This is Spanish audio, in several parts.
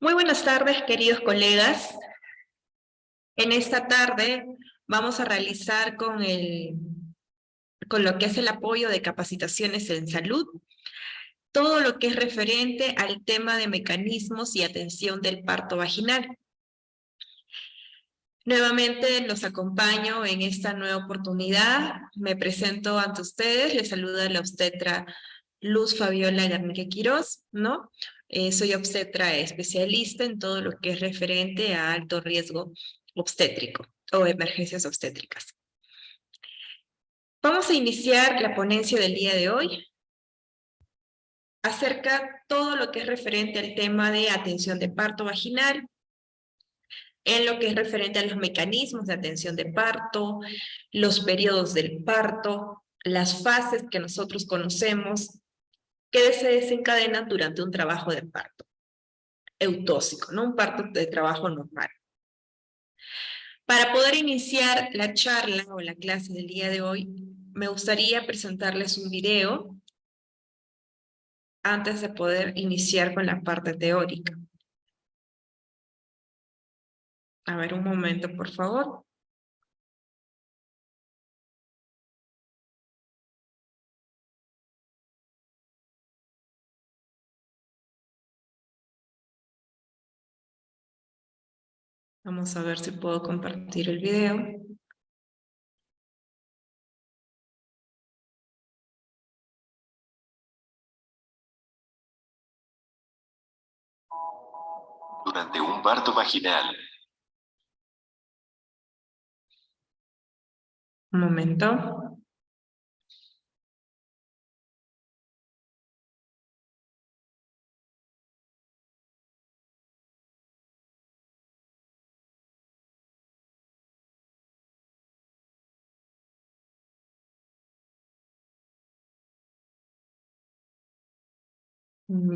Muy buenas tardes, queridos colegas. En esta tarde vamos a realizar con lo que es el apoyo de capacitaciones en salud, todo lo que es referente al tema de mecanismos y atención del parto vaginal. Nuevamente los acompaño en esta nueva oportunidad. Me presento ante ustedes, les saluda la obstetra Luz Fabiola Garnique Quirós, ¿no? Soy obstetra especialista en todo lo que es referente a alto riesgo obstétrico o emergencias obstétricas. Vamos a iniciar la ponencia del día de hoy acerca todo lo que es referente al tema de atención de parto vaginal, en lo que es referente a los mecanismos de atención de parto, los periodos del parto, las fases que nosotros conocemos que se desencadenan durante un trabajo de parto eutóxico, no un parto de trabajo normal. Para poder iniciar la charla o la clase del día de hoy, me gustaría presentarles un video antes de poder iniciar con la parte teórica. A ver, un momento, por favor. Vamos a ver si puedo compartir el video. Durante un parto vaginal. Un momento.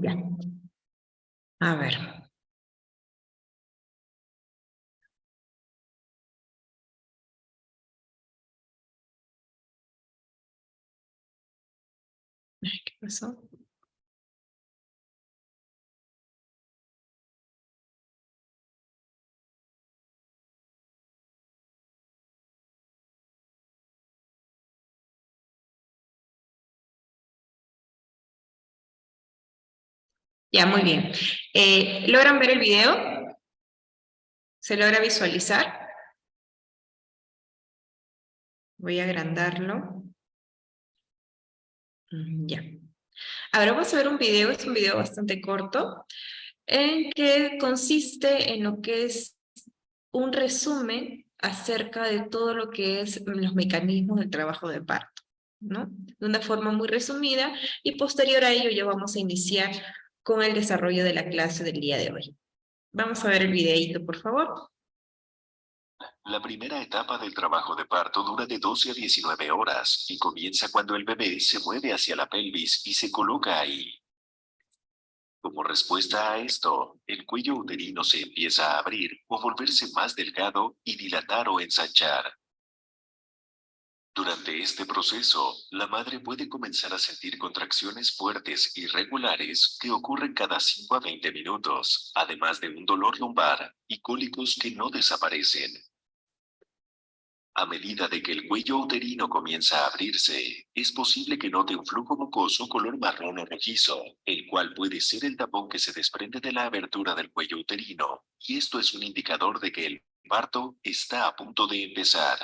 Ya. A ver. ¿Qué pasó? Ya, muy bien. ¿Logran ver el video? ¿Se logra visualizar? Voy a agrandarlo. Ya. Ahora vamos a ver un video, es un video bastante corto, en que consiste en lo que es un resumen acerca de todo lo que es los mecanismos del trabajo de parto, ¿no? De una forma muy resumida, y posterior a ello ya vamos a iniciar con el desarrollo de la clase del día de hoy. Vamos a ver el videíto, por favor. La primera etapa del trabajo de parto dura de 12 a 19 horas y comienza cuando el bebé se mueve hacia la pelvis y se coloca ahí. Como respuesta a esto, el cuello uterino se empieza a abrir o volverse más delgado y dilatar o ensanchar. Durante este proceso, la madre puede comenzar a sentir contracciones fuertes y regulares que ocurren cada 5 a 20 minutos, además de un dolor lumbar y cólicos que no desaparecen. A medida de que el cuello uterino comienza a abrirse, es posible que note un flujo mucoso color marrón o rojizo, el cual puede ser el tapón que se desprende de la abertura del cuello uterino, y esto es un indicador de que el parto está a punto de empezar.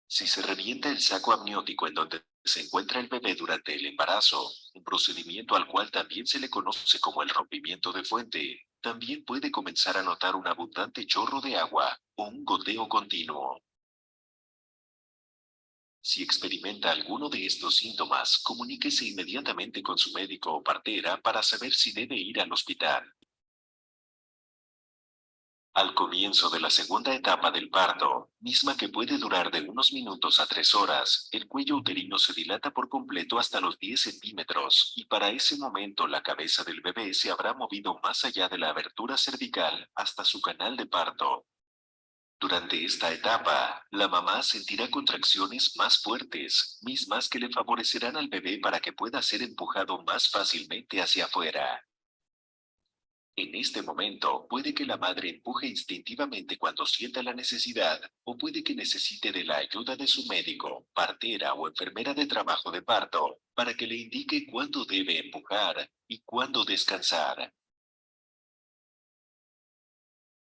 Si se revienta el saco amniótico en donde se encuentra el bebé durante el embarazo, un procedimiento al cual también se le conoce como el rompimiento de fuente, también puede comenzar a notar un abundante chorro de agua o un goteo continuo. Si experimenta alguno de estos síntomas, comuníquese inmediatamente con su médico o partera para saber si debe ir al hospital. Al comienzo de la segunda etapa del parto, misma que puede durar de unos minutos a 3 horas, el cuello uterino se dilata por completo hasta los 10 centímetros y para ese momento la cabeza del bebé se habrá movido más allá de la abertura cervical hasta su canal de parto. Durante esta etapa, la mamá sentirá contracciones más fuertes, mismas que le favorecerán al bebé para que pueda ser empujado más fácilmente hacia afuera. En este momento, puede que la madre empuje instintivamente cuando sienta la necesidad, o puede que necesite de la ayuda de su médico, partera o enfermera de trabajo de parto, para que le indique cuándo debe empujar y cuándo descansar.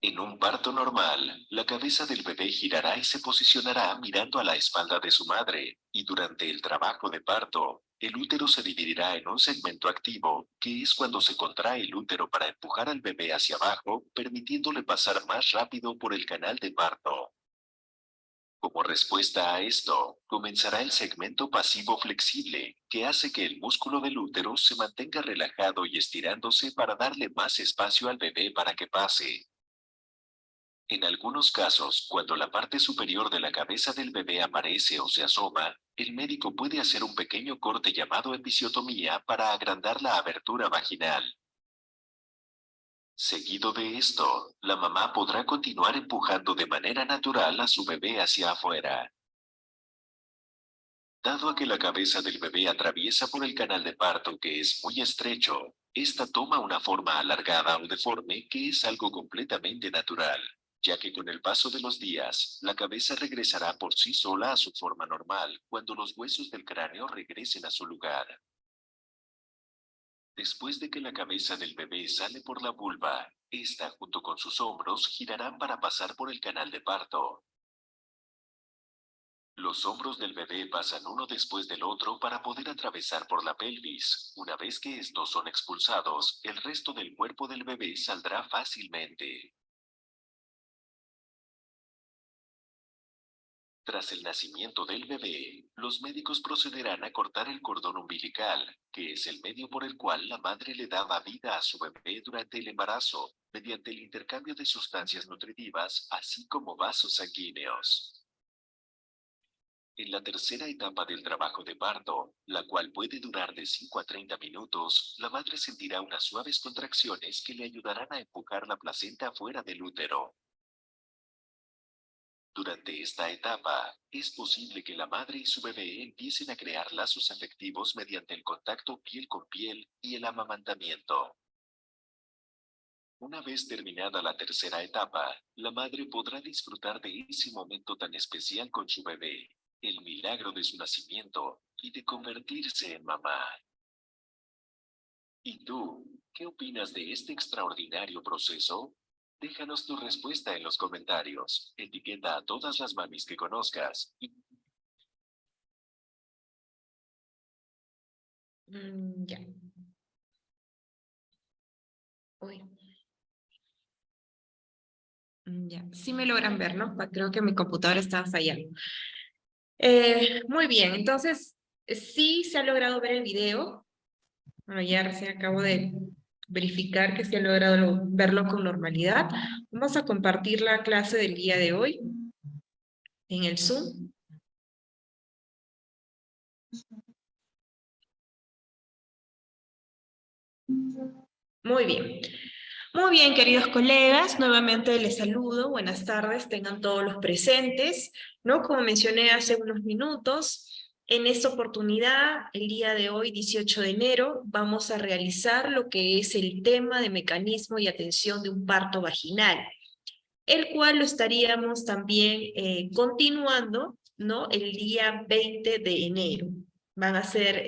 En un parto normal, la cabeza del bebé girará y se posicionará mirando a la espalda de su madre, y durante el trabajo de parto, el útero se dividirá en un segmento activo, que es cuando se contrae el útero para empujar al bebé hacia abajo, permitiéndole pasar más rápido por el canal de parto. Como respuesta a esto, comenzará el segmento pasivo flexible, que hace que el músculo del útero se mantenga relajado y estirándose para darle más espacio al bebé para que pase. En algunos casos, cuando la parte superior de la cabeza del bebé aparece o se asoma, el médico puede hacer un pequeño corte llamado episiotomía para agrandar la abertura vaginal. Seguido de esto, la mamá podrá continuar empujando de manera natural a su bebé hacia afuera. Dado a que la cabeza del bebé atraviesa por el canal de parto que es muy estrecho, esta toma una forma alargada o deforme que es algo completamente natural, ya que con el paso de los días, la cabeza regresará por sí sola a su forma normal cuando los huesos del cráneo regresen a su lugar. Después de que la cabeza del bebé sale por la vulva, esta junto con sus hombros girarán para pasar por el canal de parto. Los hombros del bebé pasan uno después del otro para poder atravesar por la pelvis. Una vez que estos son expulsados, el resto del cuerpo del bebé saldrá fácilmente. Tras el nacimiento del bebé, los médicos procederán a cortar el cordón umbilical, que es el medio por el cual la madre le daba vida a su bebé durante el embarazo, mediante el intercambio de sustancias nutritivas, así como vasos sanguíneos. En la tercera etapa del trabajo de parto, la cual puede durar de 5 a 30 minutos, la madre sentirá unas suaves contracciones que le ayudarán a empujar la placenta fuera del útero. Durante esta etapa, es posible que la madre y su bebé empiecen a crear lazos afectivos mediante el contacto piel con piel y el amamantamiento. Una vez terminada la tercera etapa, la madre podrá disfrutar de ese momento tan especial con su bebé, el milagro de su nacimiento y de convertirse en mamá. ¿Y tú, qué opinas de este extraordinario proceso? Déjanos tu respuesta en los comentarios. Etiqueta a todas las mamis que conozcas. Ya. Uy. Ya. Sí me logran ver, ¿no? Creo que mi computadora estaba fallando. Muy bien, entonces, sí se ha logrado ver el video. Bueno, ya recién acabo de verificar que se ha logrado verlo con normalidad. Vamos a compartir la clase del día de hoy en el Zoom. Muy bien. Muy bien, queridos colegas, nuevamente les saludo. Buenas tardes, tengan todos los presentes, ¿no? Como mencioné hace unos minutos, en esta oportunidad, el día de hoy, 18 de enero, vamos a realizar lo que es el tema de mecanismo y atención de un parto vaginal, el cual lo estaríamos también continuando, ¿no? El día 20 de enero.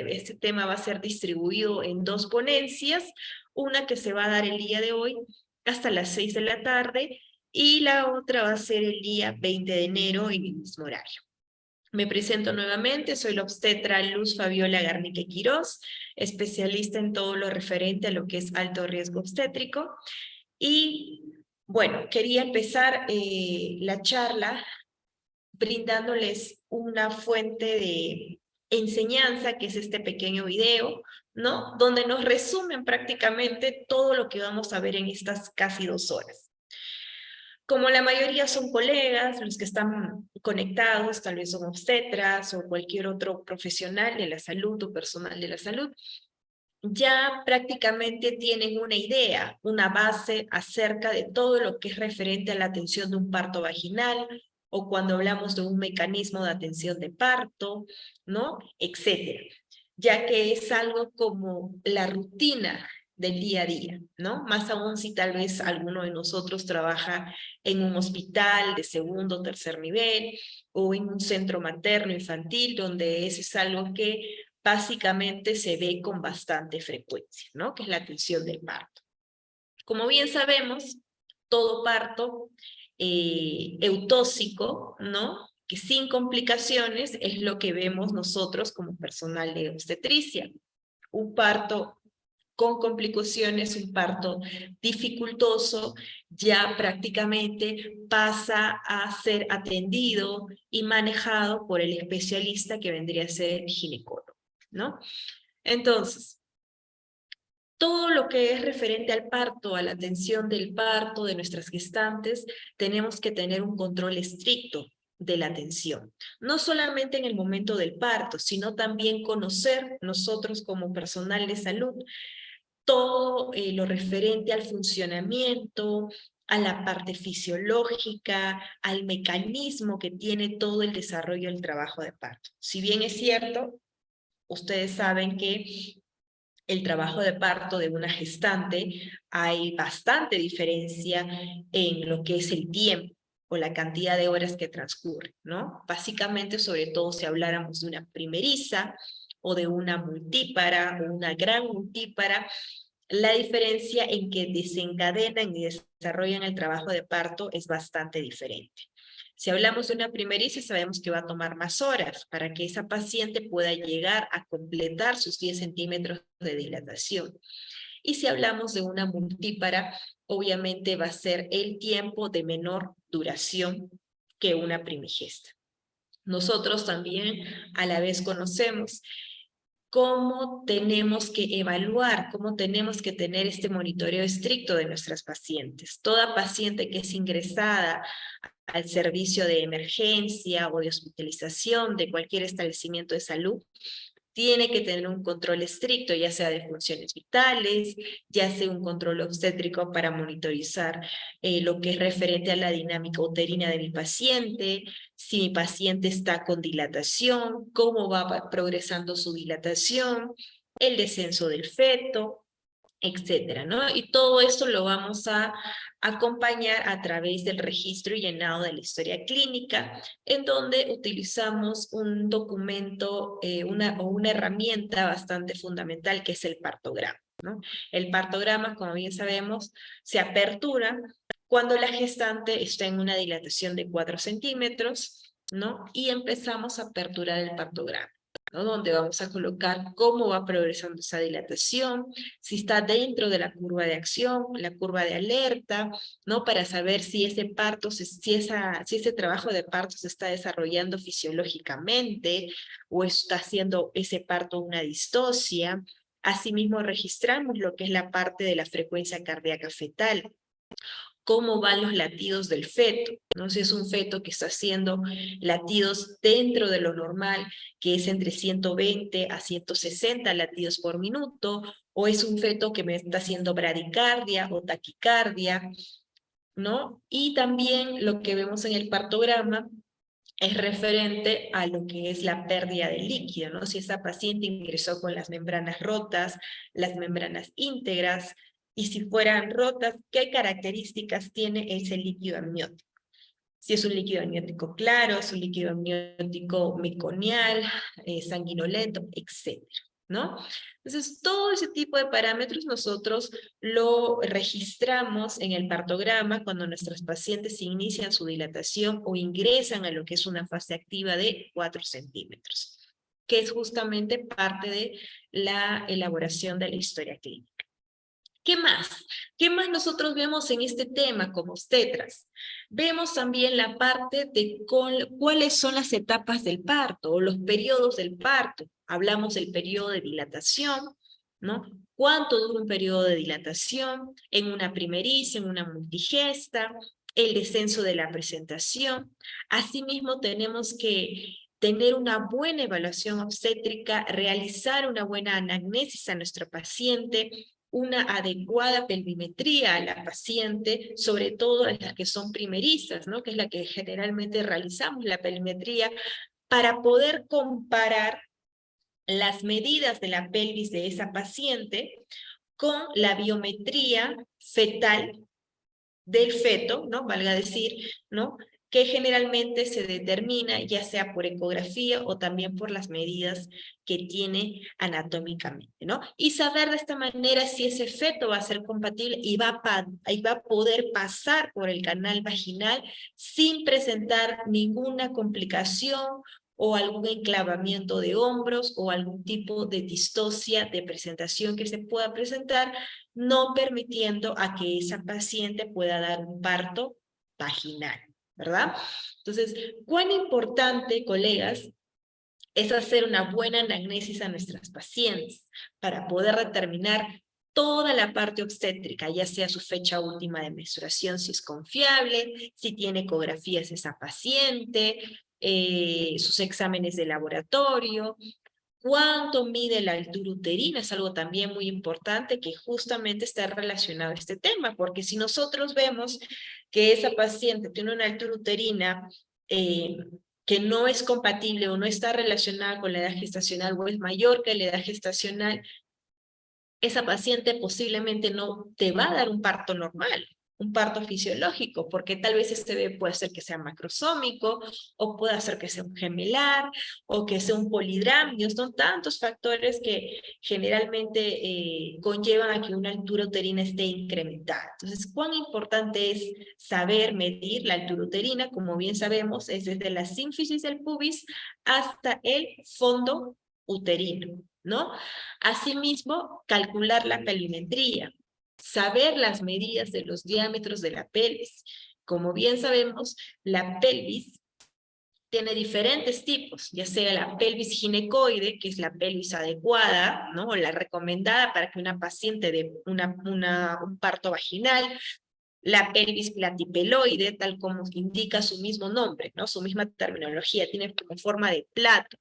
Este tema va a ser distribuido en dos ponencias, una que se va a dar el día de hoy hasta las 6 de la tarde y la otra va a ser el día 20 de enero en el mismo horario. Me presento nuevamente, soy la obstetra Luz Fabiola Garnique Quirós, especialista en todo lo referente a lo que es alto riesgo obstétrico. Y bueno, quería empezar la charla brindándoles una fuente de enseñanza, que es este pequeño video, ¿no? Donde nos resumen prácticamente todo lo que vamos a ver en estas casi 2 horas. Como la mayoría son colegas, los que están conectados, tal vez son obstetras o cualquier otro profesional de la salud o personal de la salud, ya prácticamente tienen una idea, una base acerca de todo lo que es referente a la atención de un parto vaginal o cuando hablamos de un mecanismo de atención de parto, ¿no? Etcétera. Ya que es algo como la rutina del día a día, ¿no? Más aún si tal vez alguno de nosotros trabaja en un hospital de segundo o tercer nivel o en un centro materno infantil, donde eso es algo que básicamente se ve con bastante frecuencia, ¿no? Que es la atención del parto. Como bien sabemos, todo parto eutóxico, ¿no? Que sin complicaciones es lo que vemos nosotros como personal de obstetricia. Un parto con complicaciones, un parto dificultoso, ya prácticamente pasa a ser atendido y manejado por el especialista que vendría a ser el ginecólogo, ¿no? Entonces, todo lo que es referente al parto, a la atención del parto de nuestras gestantes, tenemos que tener un control estricto de la atención. No solamente en el momento del parto, sino también conocer nosotros como personal de salud todo lo referente al funcionamiento, a la parte fisiológica, al mecanismo que tiene todo el desarrollo del trabajo de parto. Si bien es cierto, ustedes saben que el trabajo de parto de una gestante hay bastante diferencia en lo que es el tiempo o la cantidad de horas que transcurre, ¿no? Básicamente, sobre todo si habláramos de una primeriza o de una multípara o una gran multípara, la diferencia en que desencadenan y desarrollan el trabajo de parto es bastante diferente. Si hablamos de una primeriza, sabemos que va a tomar más horas para que esa paciente pueda llegar a completar sus 10 centímetros de dilatación. Y si hablamos de una multípara, obviamente va a ser el tiempo de menor duración que una primigesta. Nosotros también a la vez conocemos cómo tenemos que evaluar, cómo tenemos que tener este monitoreo estricto de nuestras pacientes. Toda paciente que es ingresada al servicio de emergencia o de hospitalización de cualquier establecimiento de salud, tiene que tener un control estricto, ya sea de funciones vitales, ya sea un control obstétrico para monitorizar lo que es referente a la dinámica uterina de mi paciente, si mi paciente está con dilatación, cómo va progresando su dilatación, el descenso del feto, etcétera, ¿no? Y todo esto lo vamos a acompañar a través del registro y llenado de la historia clínica, en donde utilizamos un documento o una herramienta bastante fundamental que es el partograma, ¿no? El partograma, como bien sabemos, se apertura cuando la gestante está en una dilatación de 4 centímetros, ¿no? Y empezamos a aperturar el partograma, ¿no? Donde vamos a colocar cómo va progresando esa dilatación, si está dentro de la curva de acción, la curva de alerta, ¿no? Para saber si ese parto, si ese trabajo de parto se está desarrollando fisiológicamente o está haciendo ese parto una distocia. Asimismo, registramos lo que es la parte de la frecuencia cardíaca fetal, cómo van los latidos del feto, ¿no? Si es un feto que está haciendo latidos dentro de lo normal, que es entre 120 a 160 latidos por minuto, o es un feto que me está haciendo bradicardia o taquicardia, ¿no? Y también lo que vemos en el partograma es referente a lo que es la pérdida de líquido, ¿no? Si esa paciente ingresó con las membranas rotas, las membranas íntegras, y si fueran rotas, ¿qué características tiene ese líquido amniótico? Si es un líquido amniótico claro, es un líquido amniótico meconial, sanguinolento, etcétera, ¿no? Entonces, todo ese tipo de parámetros nosotros lo registramos en el partograma cuando nuestros pacientes inician su dilatación o ingresan a lo que es una fase activa de 4 centímetros, que es justamente parte de la elaboración de la historia clínica. ¿Qué más? ¿Qué más nosotros vemos en este tema como obstetras? Vemos también la parte de cuáles son las etapas del parto o los periodos del parto. Hablamos del periodo de dilatación, ¿no? ¿Cuánto dura un periodo de dilatación en una primeriza, en una multigesta? El descenso de la presentación. Asimismo, tenemos que tener una buena evaluación obstétrica, realizar una buena anamnesis a nuestro paciente, una adecuada pelvimetría a la paciente, sobre todo en las que son primerizas, ¿no? Que es la que generalmente realizamos la pelvimetría, para poder comparar las medidas de la pelvis de esa paciente con la biometría fetal del feto, ¿no? Valga decir, ¿no? Que generalmente se determina ya sea por ecografía o también por las medidas que tiene anatómicamente, ¿no? Y saber de esta manera si ese feto va a ser compatible y va a poder pasar por el canal vaginal sin presentar ninguna complicación o algún enclavamiento de hombros o algún tipo de distocia de presentación que se pueda presentar, no permitiendo a que esa paciente pueda dar un parto vaginal, ¿verdad? Entonces, cuán importante, colegas, es hacer una buena anamnesis a nuestras pacientes para poder determinar toda la parte obstétrica, ya sea su fecha última de menstruación, si es confiable, si tiene ecografías esa paciente, sus exámenes de laboratorio, cuánto mide la altura uterina, es algo también muy importante que justamente está relacionado a este tema, porque si nosotros vemos que esa paciente tiene una altura uterina eh, que no es compatible o no está relacionada con la edad gestacional o es mayor que la edad gestacional, esa paciente posiblemente no te va a dar un parto normal, un parto fisiológico, porque tal vez este bebé puede ser que sea macrosómico, o puede ser que sea un gemelar, o que sea un polidramnio. Son tantos factores que generalmente conllevan a que una altura uterina esté incrementada. Entonces, ¿cuán importante es saber medir la altura uterina? Como bien sabemos, es desde la sínfisis del pubis hasta el fondo uterino, ¿no? Asimismo, calcular la perimetría, saber las medidas de los diámetros de la pelvis. Como bien sabemos, la pelvis tiene diferentes tipos, ya sea la pelvis ginecoide, que es la pelvis adecuada, ¿no? O la recomendada para que una paciente dé un parto vaginal, la pelvis platipeloide, tal como indica su mismo nombre, ¿no? Su misma terminología, tiene como forma de plato.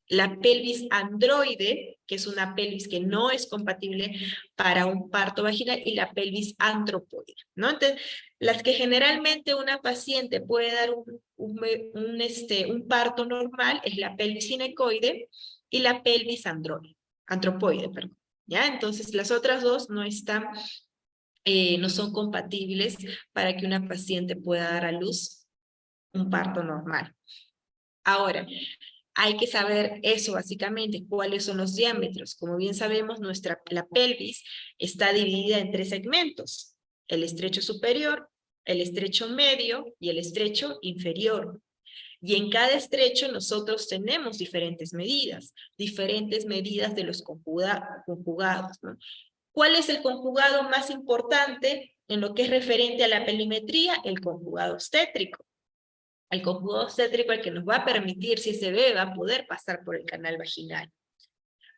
La pelvis androide, que es una pelvis que no es compatible para un parto vaginal, y la pelvis antropoide, ¿no? Entonces, las que generalmente una paciente puede dar un parto normal es la pelvis ginecoide y la pelvis antropoide, perdón. ¿Ya? Entonces, las otras dos no son compatibles para que una paciente pueda dar a luz un parto normal. Ahora, hay que saber eso básicamente, cuáles son los diámetros. Como bien sabemos, la pelvis está dividida en 3 segmentos: el estrecho superior, el estrecho medio y el estrecho inferior. Y en cada estrecho nosotros tenemos diferentes medidas de los conjugados, ¿no? ¿Cuál es el conjugado más importante en lo que es referente a la perimetría? El conjugado obstétrico. El conjugado obstétrico, el que nos va a permitir si ese bebé va a poder pasar por el canal vaginal.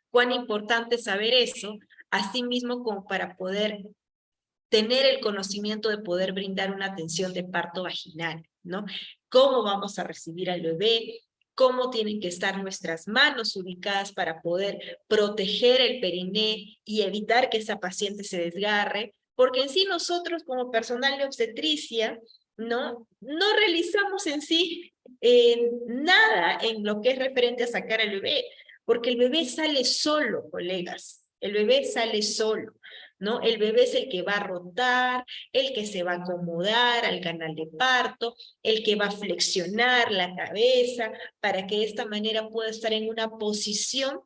Cuán importante es saber eso, asimismo como para poder tener el conocimiento de poder brindar una atención de parto vaginal, ¿no? Cómo vamos a recibir al bebé, cómo tienen que estar nuestras manos ubicadas para poder proteger el periné y evitar que esa paciente se desgarre, porque en sí nosotros como personal de obstetricia no realizamos en sí nada en lo que es referente a sacar al bebé, porque el bebé sale solo, colegas, el bebé sale solo, ¿no? El bebé es el que va a rotar, el que se va a acomodar al canal de parto, el que va a flexionar la cabeza para que de esta manera pueda estar en una posición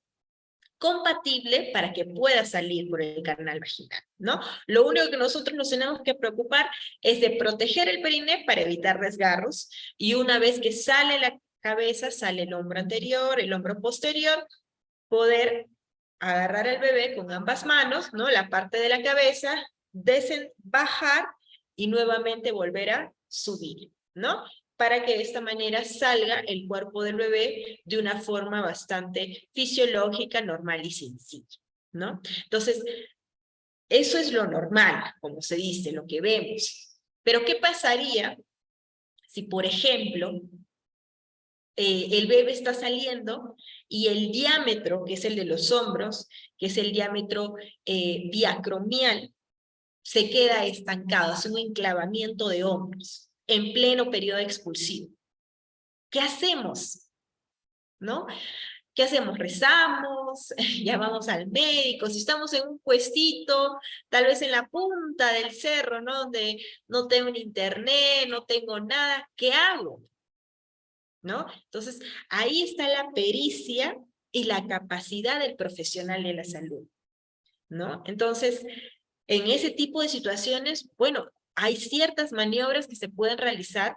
compatible para que pueda salir por el canal vaginal, ¿no? Lo único que nosotros nos tenemos que preocupar es de proteger el periné para evitar desgarros, y una vez que sale la cabeza, sale el hombro anterior, el hombro posterior, poder agarrar al bebé con ambas manos, ¿no? La parte de la cabeza, bajar y nuevamente volver a subir, ¿no? Para que de esta manera salga el cuerpo del bebé de una forma bastante fisiológica, normal y sencilla, ¿no? Entonces, eso es lo normal, como se dice, lo que vemos. Pero, ¿qué pasaría si, por ejemplo, el bebé está saliendo y el diámetro, que es el de los hombros, que es el diámetro diacromial, se queda estancado, es un enclavamiento de hombros en pleno periodo expulsivo? ¿Qué hacemos? ¿No? ¿Qué hacemos? Rezamos, llamamos al médico, si estamos en un puestito, tal vez en la punta del cerro, ¿no? Donde no tengo ni internet, no tengo nada, ¿qué hago? ¿No? Entonces, ahí está la pericia y la capacidad del profesional de la salud, ¿no? Entonces, en ese tipo de situaciones, bueno, hay ciertas maniobras que se pueden realizar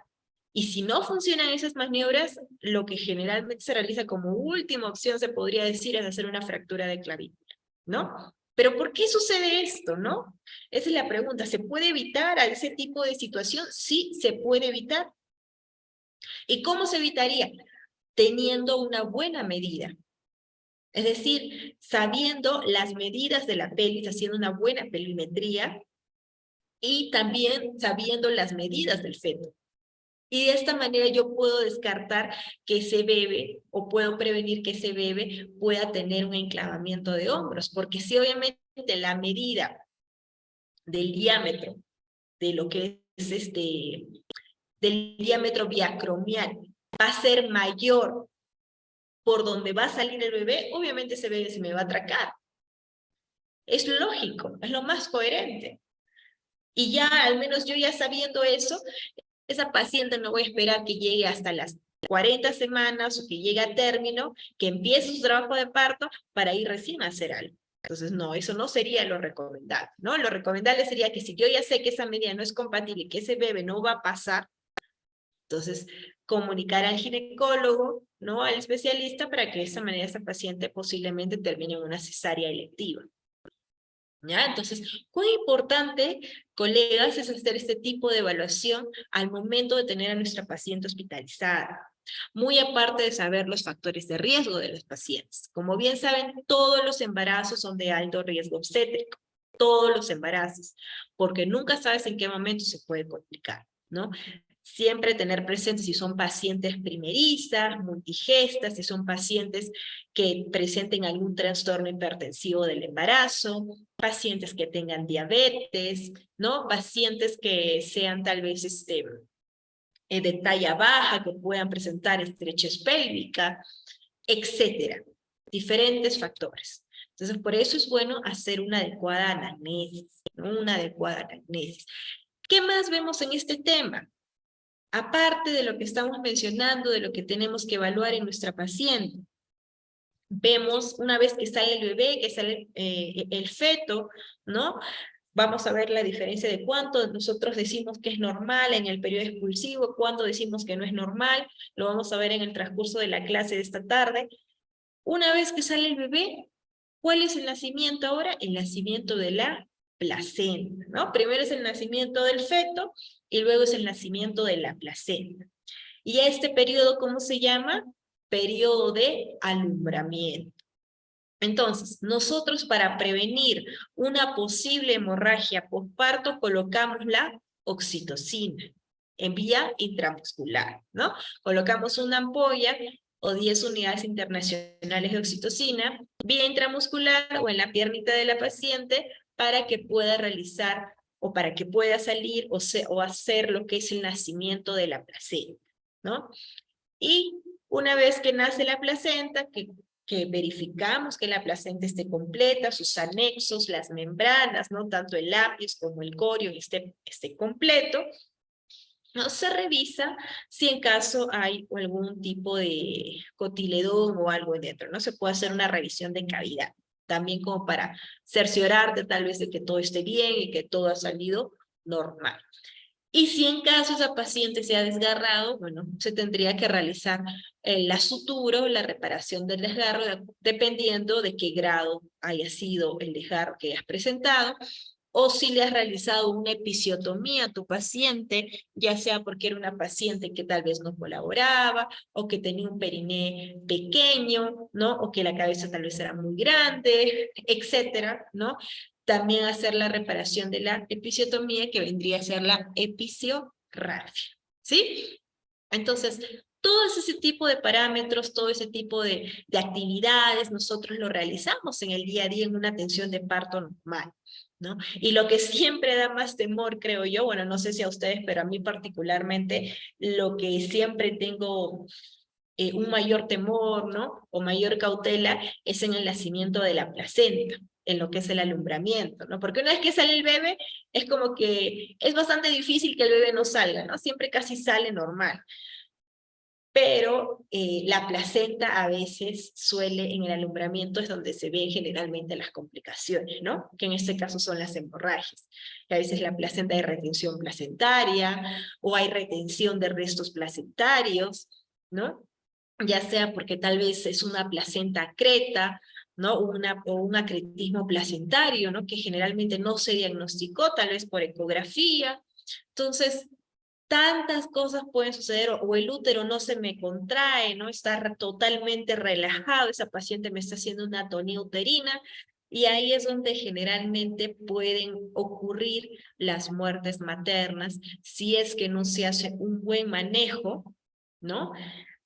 y si no funcionan esas maniobras, lo que generalmente se realiza como última opción, se podría decir, es hacer una fractura de clavícula, ¿no? Pero ¿por qué sucede esto, no? Esa es la pregunta. ¿Se puede evitar a ese tipo de situación? Sí, se puede evitar. ¿Y cómo se evitaría? Teniendo una buena medida. Es decir, sabiendo las medidas de la pelvis, haciendo una buena pelimetría y también sabiendo las medidas del feto. Y de esta manera yo puedo descartar que ese bebé, o puedo prevenir que ese bebé pueda tener un enclavamiento de hombros, porque si obviamente la medida del diámetro, de lo que es del diámetro biacromial, va a ser mayor por donde va a salir el bebé, obviamente ese bebé se me va a atracar. Es lógico, es lo más coherente. Y ya, al menos yo ya sabiendo eso, esa paciente no voy a esperar que llegue hasta las 40 semanas o que llegue a término, que empiece su trabajo de parto para ir recién a hacer algo. Entonces, no, eso no sería lo recomendable, ¿no? Lo recomendable sería que si yo ya sé que esa medida no es compatible y que ese bebé no va a pasar, entonces comunicar al ginecólogo, ¿no? Al especialista para que de esa manera esa paciente posiblemente termine en una cesárea electiva. ¿Ya? Entonces, cuán importante, colegas, es hacer este tipo de evaluación al momento de tener a nuestra paciente hospitalizada. Muy aparte de saber los factores de riesgo de los pacientes. Como bien saben, todos los embarazos son de alto riesgo obstétrico. Todos los embarazos. Porque nunca sabes en qué momento se puede complicar, ¿no? Siempre tener presente si son pacientes primerizas, multigestas, si son pacientes que presenten algún trastorno hipertensivo del embarazo, pacientes que tengan diabetes, ¿no? Pacientes que sean tal vez de talla baja, que puedan presentar estrechez pélvica, etcétera. Diferentes factores. Entonces, por eso es bueno hacer una adecuada anamnesis, ¿no? Una adecuada anamnesis. ¿Qué más vemos en este tema? Aparte de lo que estamos mencionando, de lo que tenemos que evaluar en nuestra paciente, vemos una vez que sale el bebé, que sale el feto, ¿no? Vamos a ver la diferencia de cuánto nosotros decimos que es normal en el periodo expulsivo, cuánto decimos que no es normal, lo vamos a ver en el transcurso de la clase de esta tarde. Una vez que sale el bebé, ¿cuál es el nacimiento ahora? El nacimiento de la placenta, ¿no? Primero es el nacimiento del feto y luego es el nacimiento de la placenta. Y este periodo, ¿cómo se llama? Periodo de alumbramiento. Entonces, nosotros para prevenir una posible hemorragia postparto colocamos la oxitocina en vía intramuscular, ¿no? Colocamos una ampolla o 10 unidades internacionales de oxitocina vía intramuscular o en la piernita de la paciente para que pueda realizar o para que pueda salir o hacer lo que es el nacimiento de la placenta, ¿no? Y una vez que nace la placenta, que verificamos que la placenta esté completa, sus anexos, las membranas, ¿no? Tanto el lápiz como el corio esté completo, ¿no? Se revisa si en caso hay algún tipo de cotiledón o algo dentro, ¿no? Se puede hacer una revisión de cavidad, también como para cerciorarte tal vez de que todo esté bien y que todo ha salido normal. Y si en caso esa paciente se ha desgarrado, bueno, se tendría que realizar la sutura o la reparación del desgarro, dependiendo de qué grado haya sido el desgarro que hayas presentado, o si le has realizado una episiotomía a tu paciente, ya sea porque era una paciente que tal vez no colaboraba, o que tenía un periné pequeño, ¿no? O que la cabeza tal vez era muy grande, etcétera, ¿no? También hacer la reparación de la episiotomía, que vendría a ser la episiorrafia, ¿sí? Entonces, todo ese tipo de parámetros, todo ese tipo de actividades, nosotros lo realizamos en el día a día en una atención de parto normal, ¿no? Y lo que siempre da más temor, creo yo, bueno, no sé si a ustedes, pero a mí particularmente, lo que siempre tengo un mayor temor, ¿no? O mayor cautela es en el nacimiento de la placenta, en lo que es el alumbramiento, ¿no? Porque una vez que sale el bebé, es como que es bastante difícil que el bebé no salga, ¿no? Siempre casi sale normal. Pero la placenta a veces suele, en el alumbramiento es donde se ven generalmente las complicaciones, ¿no? Que en este caso son las hemorragias. Que a veces la placenta hay retención placentaria, o hay retención de restos placentarios, ¿no? Ya sea porque tal vez es una placenta creta, ¿no? O un acretismo placentario, ¿no? Que generalmente no se diagnosticó, tal vez por ecografía. Entonces, tantas cosas pueden suceder, o el útero no se me contrae, ¿no? Está totalmente relajado, esa paciente me está haciendo una atonía uterina, y ahí es donde generalmente pueden ocurrir las muertes maternas, si es que no se hace un buen manejo, ¿no?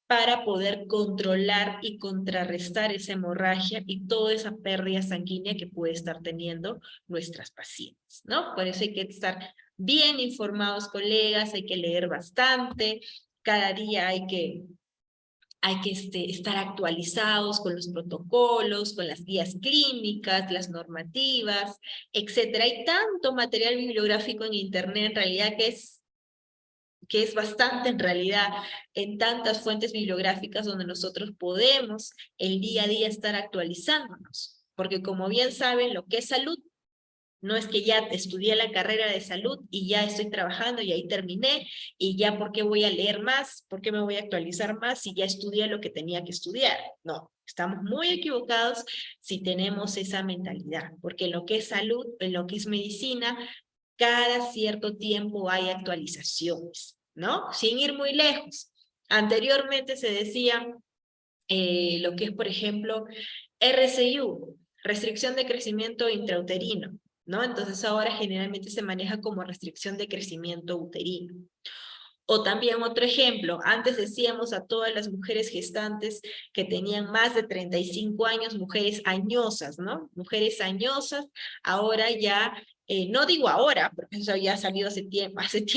Para poder controlar y contrarrestar esa hemorragia y toda esa pérdida sanguínea que puede estar teniendo nuestras pacientes, ¿no? Por eso hay que estar bien informados, colegas, hay que leer bastante, cada día hay que estar actualizados con los protocolos, con las guías clínicas, las normativas, etcétera. Hay tanto material bibliográfico en internet en realidad que es bastante en realidad, en tantas fuentes bibliográficas donde nosotros podemos el día a día estar actualizándonos. Porque como bien saben, lo que es salud, no es que ya estudié la carrera de salud y ya estoy trabajando y ahí terminé, y ya por qué voy a leer más, por qué me voy a actualizar más si ya estudié lo que tenía que estudiar. No, estamos muy equivocados si tenemos esa mentalidad, porque en lo que es salud, en lo que es medicina, cada cierto tiempo hay actualizaciones, ¿no? Sin ir muy lejos. Anteriormente se decía lo que es, por ejemplo, RCIU, restricción de crecimiento intrauterino, ¿no? Entonces ahora generalmente se maneja como restricción de crecimiento uterino. O también otro ejemplo, antes decíamos a todas las mujeres gestantes que tenían más de 35 años, mujeres añosas, ¿no? Mujeres añosas, ahora ya, no digo ahora, porque eso ya ha salido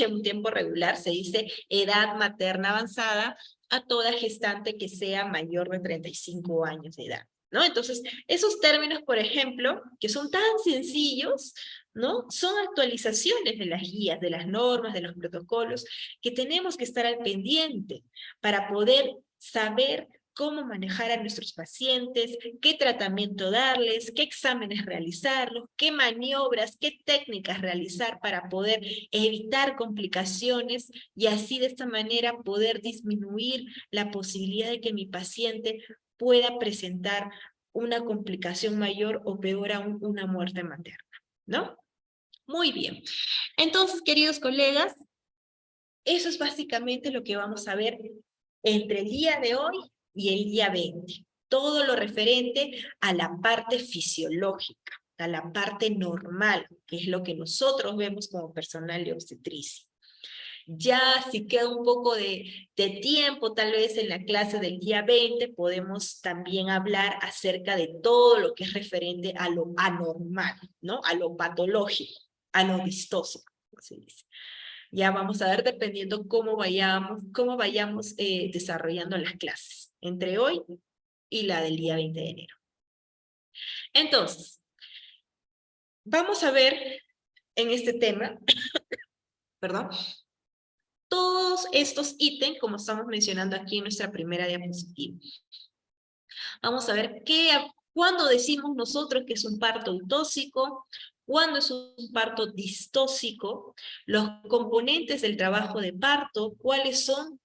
un tiempo regular, se dice edad materna avanzada a toda gestante que sea mayor de 35 años de edad, ¿no? Entonces, esos términos, por ejemplo, que son tan sencillos, ¿no? Son actualizaciones de las guías, de las normas, de los protocolos, que tenemos que estar al pendiente para poder saber cómo manejar a nuestros pacientes, qué tratamiento darles, qué exámenes realizarlos, qué maniobras, qué técnicas realizar para poder evitar complicaciones, y así de esta manera poder disminuir la posibilidad de que mi paciente pueda presentar una complicación mayor o peor aún, una muerte materna, ¿no? Muy bien. Entonces, queridos colegas, eso es básicamente lo que vamos a ver entre el día de hoy y el día 20. Todo lo referente a la parte fisiológica, a la parte normal, que es lo que nosotros vemos como personal de obstetricia. Ya si queda un poco de tiempo, tal vez en la clase del día 20, podemos también hablar acerca de todo lo que es referente a lo anormal, ¿no? A lo patológico, a lo vistoso, como se dice. Ya vamos a ver dependiendo cómo vayamos desarrollando las clases entre hoy y la del día 20 de enero. Entonces, vamos a ver en este tema, perdón, todos estos ítems, como estamos mencionando aquí en nuestra primera diapositiva. Vamos a ver cuándo decimos nosotros que es un parto eutóxico, cuándo es un parto distóxico, los componentes del trabajo de parto, cuáles son,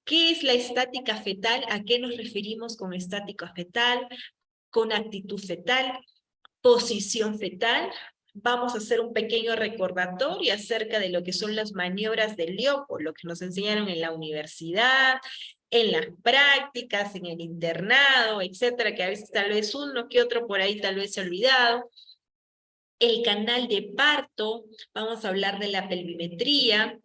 qué es la estática fetal, a qué nos referimos con estática fetal, con actitud fetal, posición fetal. Vamos a hacer un pequeño recordatorio acerca de lo que son las maniobras de Leopold, lo que nos enseñaron en la universidad, en las prácticas, en el internado, etcétera, que a veces tal vez uno que otro por ahí tal vez se ha olvidado. El canal de parto, vamos a hablar de la pelvimetría,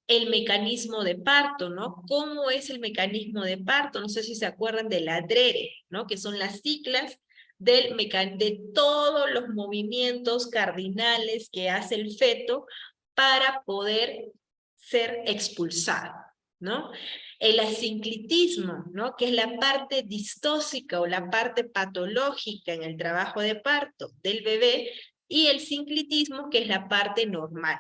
el mecanismo de parto, ¿no? ¿Cómo es el mecanismo de parto? No sé si se acuerdan del ADRERE, ¿no? Que son las siglas de todos los movimientos cardinales que hace el feto para poder ser expulsado, ¿no? El asinclitismo, ¿no? Que es la parte distóxica o la parte patológica en el trabajo de parto del bebé, y el sinclitismo, que es la parte normal,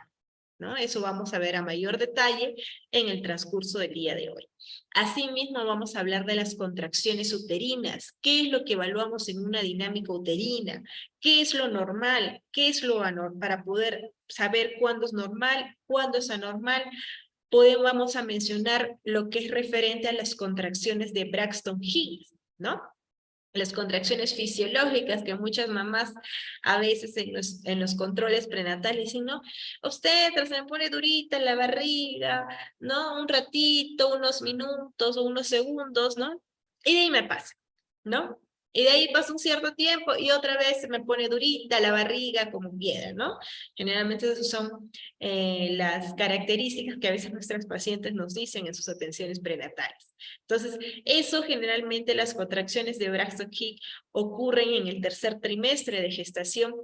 ¿no? Eso vamos a ver a mayor detalle en el transcurso del día de hoy. Asimismo, vamos a hablar de las contracciones uterinas. ¿Qué es lo que evaluamos en una dinámica uterina? ¿Qué es lo normal? ¿Qué es lo anormal? Para poder saber cuándo es normal, cuándo es anormal, vamos a mencionar lo que es referente a las contracciones de Braxton Hicks, ¿no? Las contracciones fisiológicas que muchas mamás a veces en los controles prenatales dicen, no, usted se me pone durita la barriga, ¿no? Un ratito, unos minutos o unos segundos, ¿no? Y de ahí me pasa, ¿no? Y de ahí pasa un cierto tiempo y otra vez se me pone durita la barriga como piedra, ¿no? Generalmente esas son las características que a veces nuestras pacientes nos dicen en sus atenciones prenatales. Entonces, eso generalmente las contracciones de Braxton Hicks ocurren en el tercer trimestre de gestación.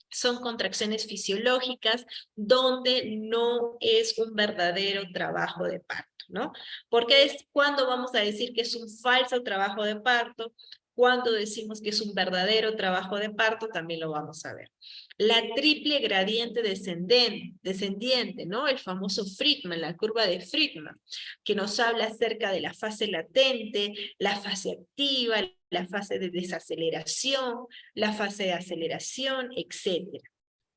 Son contracciones fisiológicas donde no es un verdadero trabajo de parto, ¿no? Porque es cuando vamos a decir que es un falso trabajo de parto, cuando decimos que es un verdadero trabajo de parto, también lo vamos a ver. La triple gradiente descendiente, ¿no? El famoso Friedman, la curva de Friedman, que nos habla acerca de la fase latente, la fase activa, la fase de desaceleración, la fase de aceleración, etc.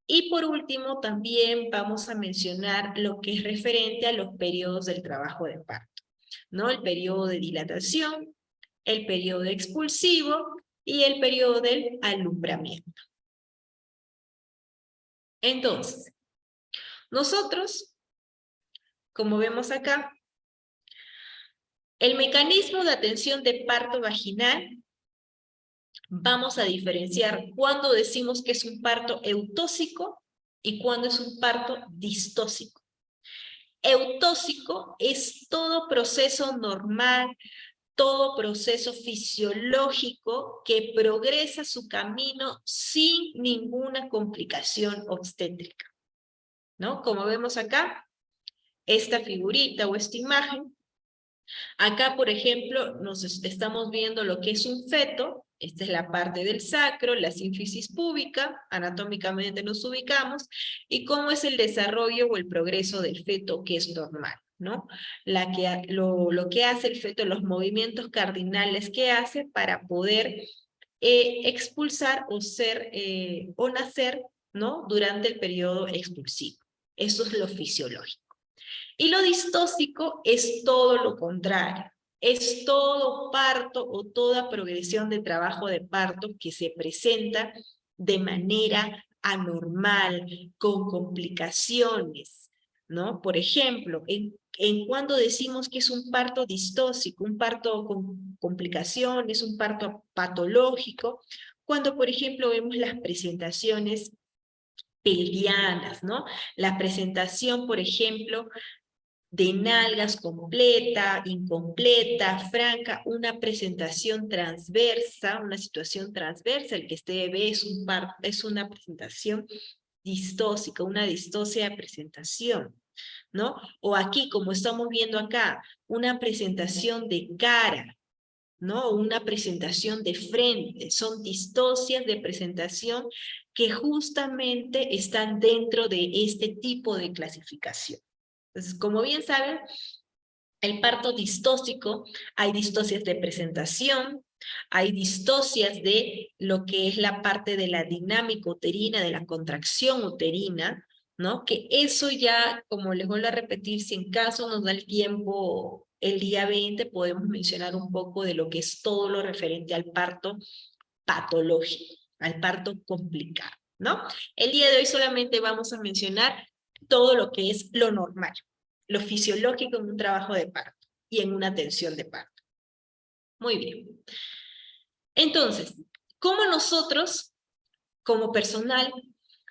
Y por último, también vamos a mencionar lo que es referente a los periodos del trabajo de parto, ¿no? El periodo de dilatación, el periodo expulsivo y el periodo del alumbramiento. Entonces, nosotros, como vemos acá, el mecanismo de atención de parto vaginal, vamos a diferenciar cuando decimos que es un parto eutóxico y cuando es un parto distóxico. Eutóxico es todo proceso normal, todo proceso fisiológico que progresa su camino sin ninguna complicación obstétrica, ¿no? Como vemos acá, esta figurita o esta imagen, acá, por ejemplo, nos estamos viendo lo que es un feto. Esta es la parte del sacro, la sínfisis púbica, anatómicamente nos ubicamos, y cómo es el desarrollo o el progreso del feto, que es normal, ¿no? Lo que hace el feto, los movimientos cardinales que hace para poder expulsar o nacer, ¿no? Durante el periodo expulsivo. Eso es lo fisiológico. Y lo distóxico es todo lo contrario. Es todo parto o toda progresión de trabajo de parto que se presenta de manera anormal, con complicaciones, ¿no? Por ejemplo, en cuando decimos que es un parto distóxico, un parto con complicaciones, un parto patológico, cuando, por ejemplo, vemos las presentaciones pelvianas, ¿no? La presentación, por ejemplo, de nalgas completa, incompleta, franca, una presentación transversa, una situación transversa. El que usted ve es una presentación distóxica, una distosia de presentación, ¿no? O aquí, como estamos viendo acá, una presentación de cara, ¿no? Una presentación de frente. Son distocias de presentación que justamente están dentro de este tipo de clasificación. Entonces, como bien saben, el parto distóxico, hay distocias de presentación, hay distocias de lo que es la parte de la dinámica uterina, de la contracción uterina, ¿no? Que eso ya, como les vuelvo a repetir, si en caso nos da el tiempo, el día 20, podemos mencionar un poco de lo que es todo lo referente al parto patológico, al parto complicado, ¿no? El día de hoy solamente vamos a mencionar todo lo que es lo normal, lo fisiológico en un trabajo de parto y en una atención de parto. Muy bien. Entonces, ¿cómo nosotros, como personal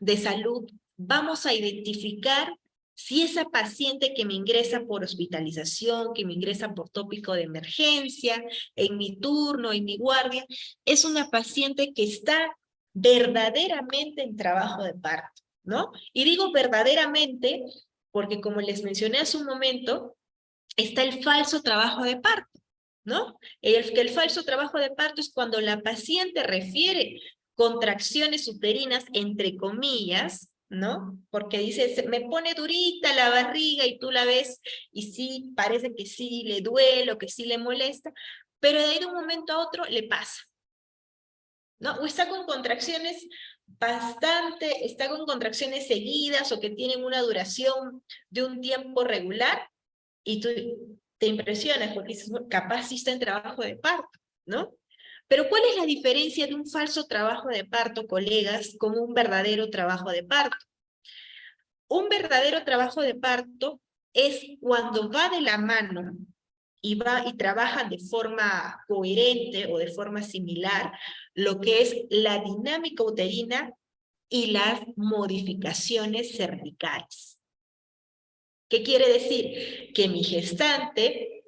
de salud, vamos a identificar si esa paciente que me ingresa por hospitalización, que me ingresa por tópico de emergencia, en mi turno, en mi guardia, es una paciente que está verdaderamente en trabajo de parto, ¿no? Y digo verdaderamente porque, como les mencioné hace un momento, está el falso trabajo de parto, ¿no? El falso trabajo de parto es cuando la paciente refiere contracciones uterinas, entre comillas, ¿no? Porque dice, me pone durita la barriga y tú la ves y sí, parece que sí le duele o que sí le molesta, pero de ahí de un momento a otro le pasa, ¿no? O está con contracciones está con contracciones seguidas o que tienen una duración de un tiempo regular y tú te impresionas porque dices, "Bueno, capaz sí está en trabajo de parto, ¿no? Pero ¿cuál es la diferencia de un falso trabajo de parto, colegas, con un verdadero trabajo de parto? Un verdadero trabajo de parto es cuando va de la mano y va y trabaja de forma coherente o de forma similar lo que es la dinámica uterina y las modificaciones cervicales. ¿Qué quiere decir? Que mi gestante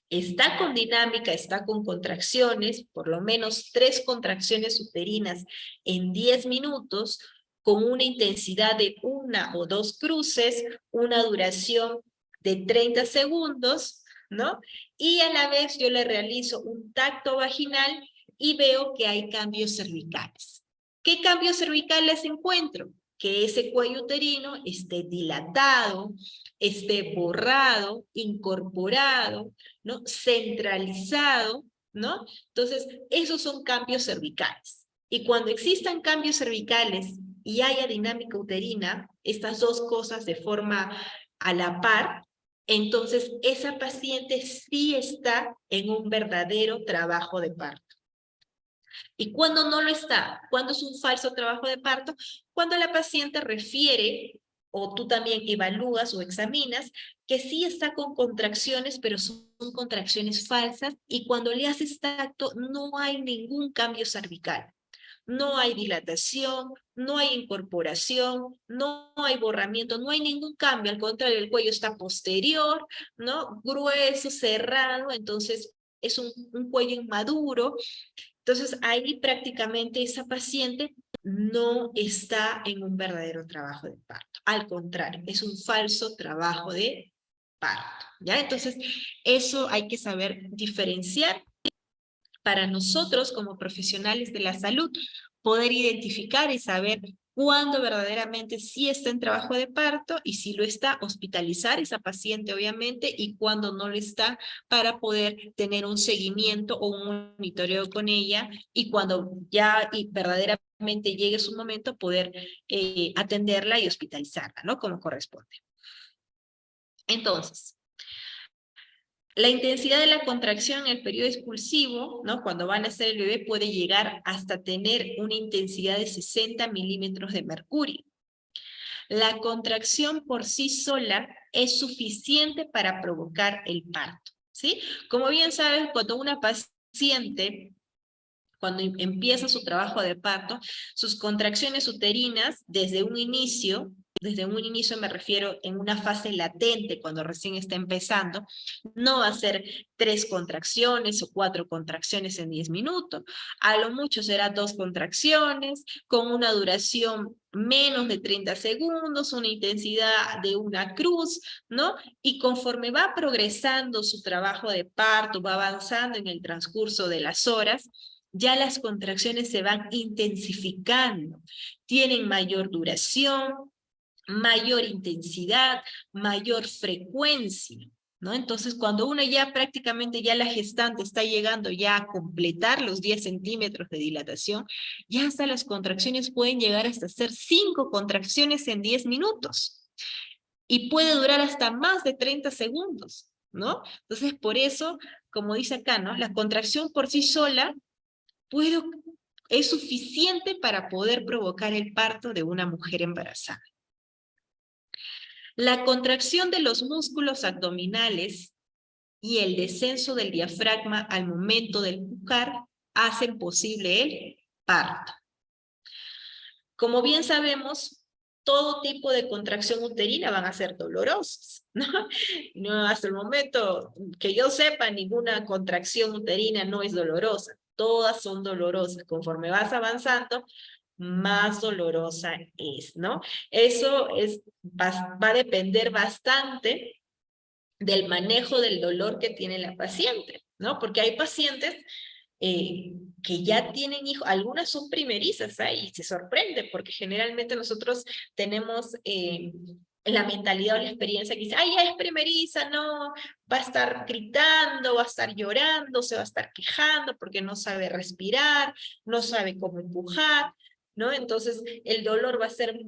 está con dinámica, está con contracciones, por lo menos 3 contracciones uterinas en 10 minutos, con una intensidad de 1 o 2 cruces, una duración de 30 segundos, ¿no? Y a la vez yo le realizo un tacto vaginal y veo que hay cambios cervicales. ¿Qué cambios cervicales encuentro? Que ese cuello uterino esté dilatado, esté borrado, incorporado, ¿no? Centralizado, ¿no? Entonces, esos son cambios cervicales. Y cuando existan cambios cervicales y haya dinámica uterina, estas dos cosas de forma a la par, entonces esa paciente sí está en un verdadero trabajo de parto. ¿Y cuando no lo está? ¿Cuándo es un falso trabajo de parto? Cuando la paciente refiere, o tú también evalúas o examinas, que sí está con contracciones, pero son contracciones falsas, y cuando le haces tacto no hay ningún cambio cervical. No hay dilatación, no hay incorporación, no hay borramiento, no hay ningún cambio. Al contrario, el cuello está posterior, ¿no? Grueso, cerrado, entonces es un cuello inmaduro. Entonces, ahí prácticamente esa paciente no está en un verdadero trabajo de parto. Al contrario, es un falso trabajo de parto, ¿ya? Entonces, eso hay que saber diferenciar para nosotros como profesionales de la salud, poder identificar y saber cuándo verdaderamente sí está en trabajo de parto y si lo está, hospitalizar a esa paciente obviamente y cuándo no lo está para poder tener un seguimiento o un monitoreo con ella y cuando ya y verdaderamente llegue su momento poder atenderla y hospitalizarla, ¿no? Como corresponde. Entonces, la intensidad de la contracción en el periodo expulsivo, ¿no? Cuando van a nacer el bebé, puede llegar hasta tener una intensidad de 60 milímetros de mercurio. La contracción por sí sola es suficiente para provocar el parto, ¿sí? Como bien saben, cuando una paciente cuando empieza su trabajo de parto, sus contracciones uterinas desde un inicio me refiero en una fase latente, cuando recién está empezando, no va a ser 3 contracciones o 4 contracciones en 10 minutos. A lo mucho será 2 contracciones con una duración menos de 30 segundos, una intensidad de 1 cruz, ¿no? Y conforme va progresando su trabajo de parto, va avanzando en el transcurso de las horas, ya las contracciones se van intensificando, tienen mayor duración, mayor intensidad, mayor frecuencia, ¿no? Entonces, cuando uno ya prácticamente ya la gestante está llegando ya a completar los 10 centímetros de dilatación, ya hasta las contracciones pueden llegar hasta ser 5 contracciones en 10 minutos y puede durar hasta más de 30 segundos, ¿no? Entonces, por eso, como dice acá, ¿no? La contracción por sí sola es suficiente para poder provocar el parto de una mujer embarazada. La contracción de los músculos abdominales y el descenso del diafragma al momento del pujar hacen posible el parto. Como bien sabemos, todo tipo de contracción uterina van a ser dolorosas, ¿no? No, hasta el momento que yo sepa, ninguna contracción uterina no es dolorosa. Todas son dolorosas. Conforme vas avanzando, más dolorosa es, ¿no? Eso va a depender bastante del manejo del dolor que tiene la paciente, ¿no? Porque hay pacientes que ya tienen hijos, algunas son primerizas, ¿eh? Y se sorprende, porque generalmente nosotros tenemos la mentalidad o la experiencia que dice, ay, ya es primeriza, no, va a estar gritando, va a estar llorando, se va a estar quejando porque no sabe respirar, no sabe cómo empujar, ¿no? Entonces el dolor va a ser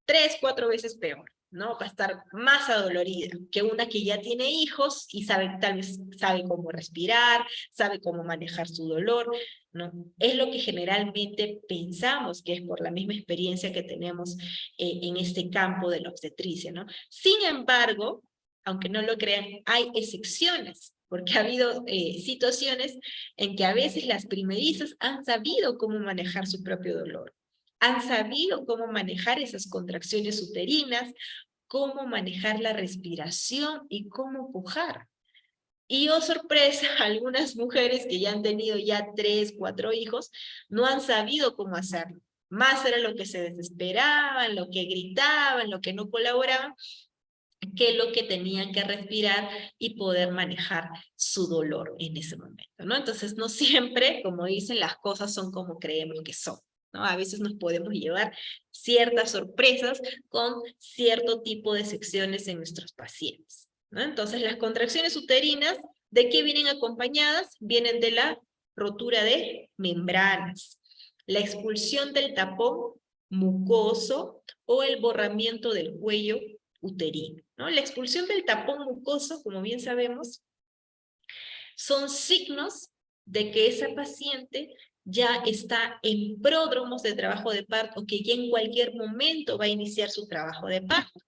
3, 4 veces peor, ¿no? Va a estar más adolorida que una que ya tiene hijos y sabe, tal vez sabe cómo respirar, sabe cómo manejar su dolor, ¿no? Es lo que generalmente pensamos que es por la misma experiencia que tenemos en este campo de la obstetricia, ¿no? Sin embargo, aunque no lo crean, hay excepciones, porque ha habido situaciones en que a veces las primerizas han sabido cómo manejar su propio dolor, han sabido cómo manejar esas contracciones uterinas, cómo manejar la respiración y cómo pujar. Y oh sorpresa, algunas mujeres que ya han tenido ya 3, 4 hijos, no han sabido cómo hacerlo. Más era lo que se desesperaban, lo que gritaban, lo que no colaboraban, que lo que tenían que respirar y poder manejar su dolor en ese momento, ¿no? Entonces, no siempre, como dicen, las cosas son como creemos que son, ¿no? A veces nos podemos llevar ciertas sorpresas con cierto tipo de secciones en nuestros pacientes, ¿no? Entonces, las contracciones uterinas, ¿de qué vienen acompañadas? Vienen de la rotura de membranas, la expulsión del tapón mucoso o el borramiento del cuello uterino, ¿no? La expulsión del tapón mucoso, como bien sabemos, son signos de que esa paciente ya está en pródromos de trabajo de parto, o que ya en cualquier momento va a iniciar su trabajo de parto.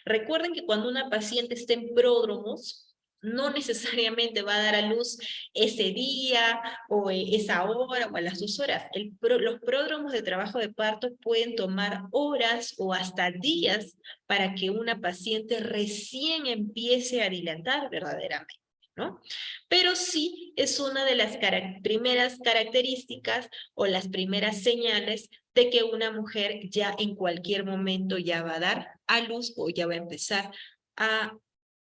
Recuerden que cuando una paciente está en pródromos, no necesariamente va a dar a luz ese día, o esa hora, o a las 2 horas. Los pródromos de trabajo de parto pueden tomar horas o hasta días para que una paciente recién empiece a dilatar verdaderamente, ¿no? Pero sí es una de las primeras características o las primeras señales de que una mujer ya en cualquier momento ya va a dar a luz o ya va a empezar a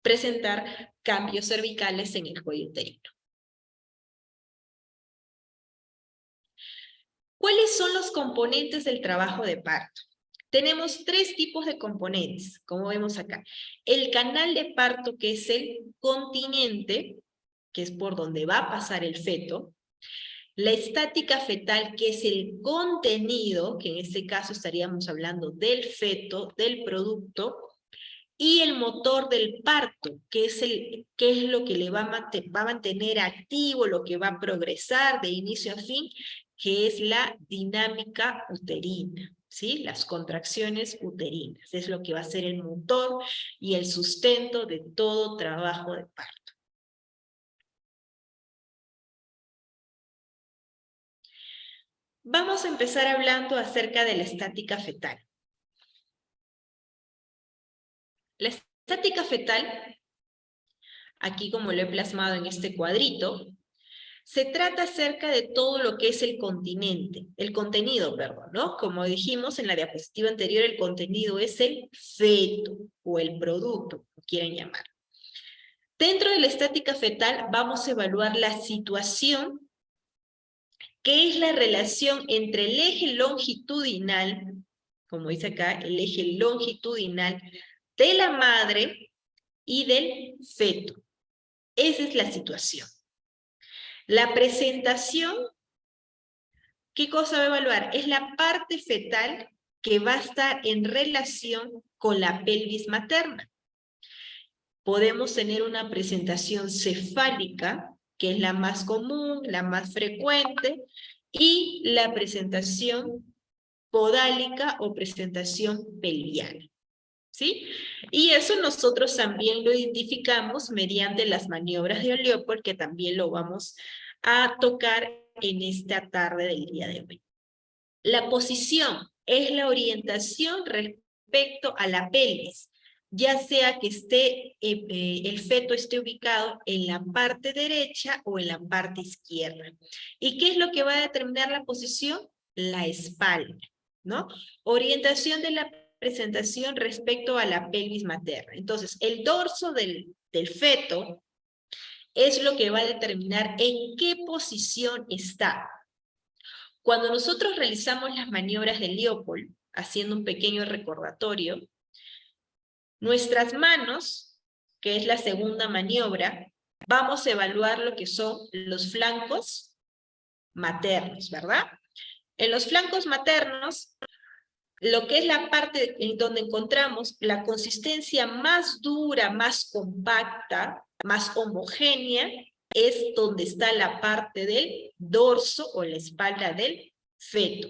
presentar cambios cervicales en el cuello uterino. ¿Cuáles son los componentes del trabajo de parto? Tenemos 3 tipos de componentes, como vemos acá. El canal de parto, que es el continente, que es por donde va a pasar el feto. La estática fetal, que es el contenido, que en este caso estaríamos hablando del feto, del producto, y el motor del parto, que es lo que le va a mantener activo, lo que va a progresar de inicio a fin, que es la dinámica uterina, ¿sí? Las contracciones uterinas. Es lo que va a ser el motor y el sustento de todo trabajo de parto. Vamos a empezar hablando acerca de la estática fetal. La estática fetal, aquí como lo he plasmado en este cuadrito, se trata acerca de todo lo que es el contenido, perdón, ¿no? Como dijimos en la diapositiva anterior, el contenido es el feto o el producto, como quieran llamar. Dentro de la estática fetal vamos a evaluar la situación, que es la relación entre el eje longitudinal, como dice acá, el eje longitudinal de la madre y del feto. Esa es la situación. La presentación, ¿qué cosa va a evaluar? Es la parte fetal que va a estar en relación con la pelvis materna. Podemos tener una presentación cefálica, que es la más común, la más frecuente, y la presentación podálica o presentación pelviana, ¿sí? Y eso nosotros también lo identificamos mediante las maniobras de Oliopold, que también lo vamos a tocar en esta tarde del día de hoy. La posición es la orientación respecto a la pelvis, ya sea que el feto esté ubicado en la parte derecha o en la parte izquierda. ¿Y qué es lo que va a determinar la posición? La espalda, ¿no? Orientación de la presentación respecto a la pelvis materna. Entonces, el dorso del del feto es lo que va a determinar en qué posición está. Cuando nosotros realizamos las maniobras de Leopold, haciendo un pequeño recordatorio, nuestras manos, que es la segunda maniobra, vamos a evaluar lo que son los flancos maternos, ¿verdad? En los flancos maternos, lo que es la parte en donde encontramos la consistencia más dura, más compacta, más homogénea, es donde está la parte del dorso o la espalda del feto.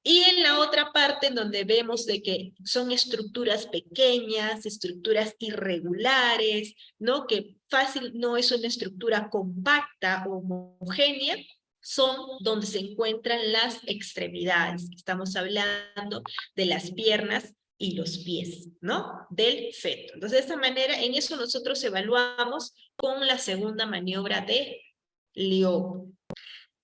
Y en la otra parte, en donde vemos de que son estructuras pequeñas, estructuras irregulares, ¿no? Que fácil no es una estructura compacta o homogénea, son donde se encuentran las extremidades. Estamos hablando de las piernas y los pies, ¿no? Del feto. Entonces, de esta manera, en eso nosotros evaluamos con la segunda maniobra de Leopold.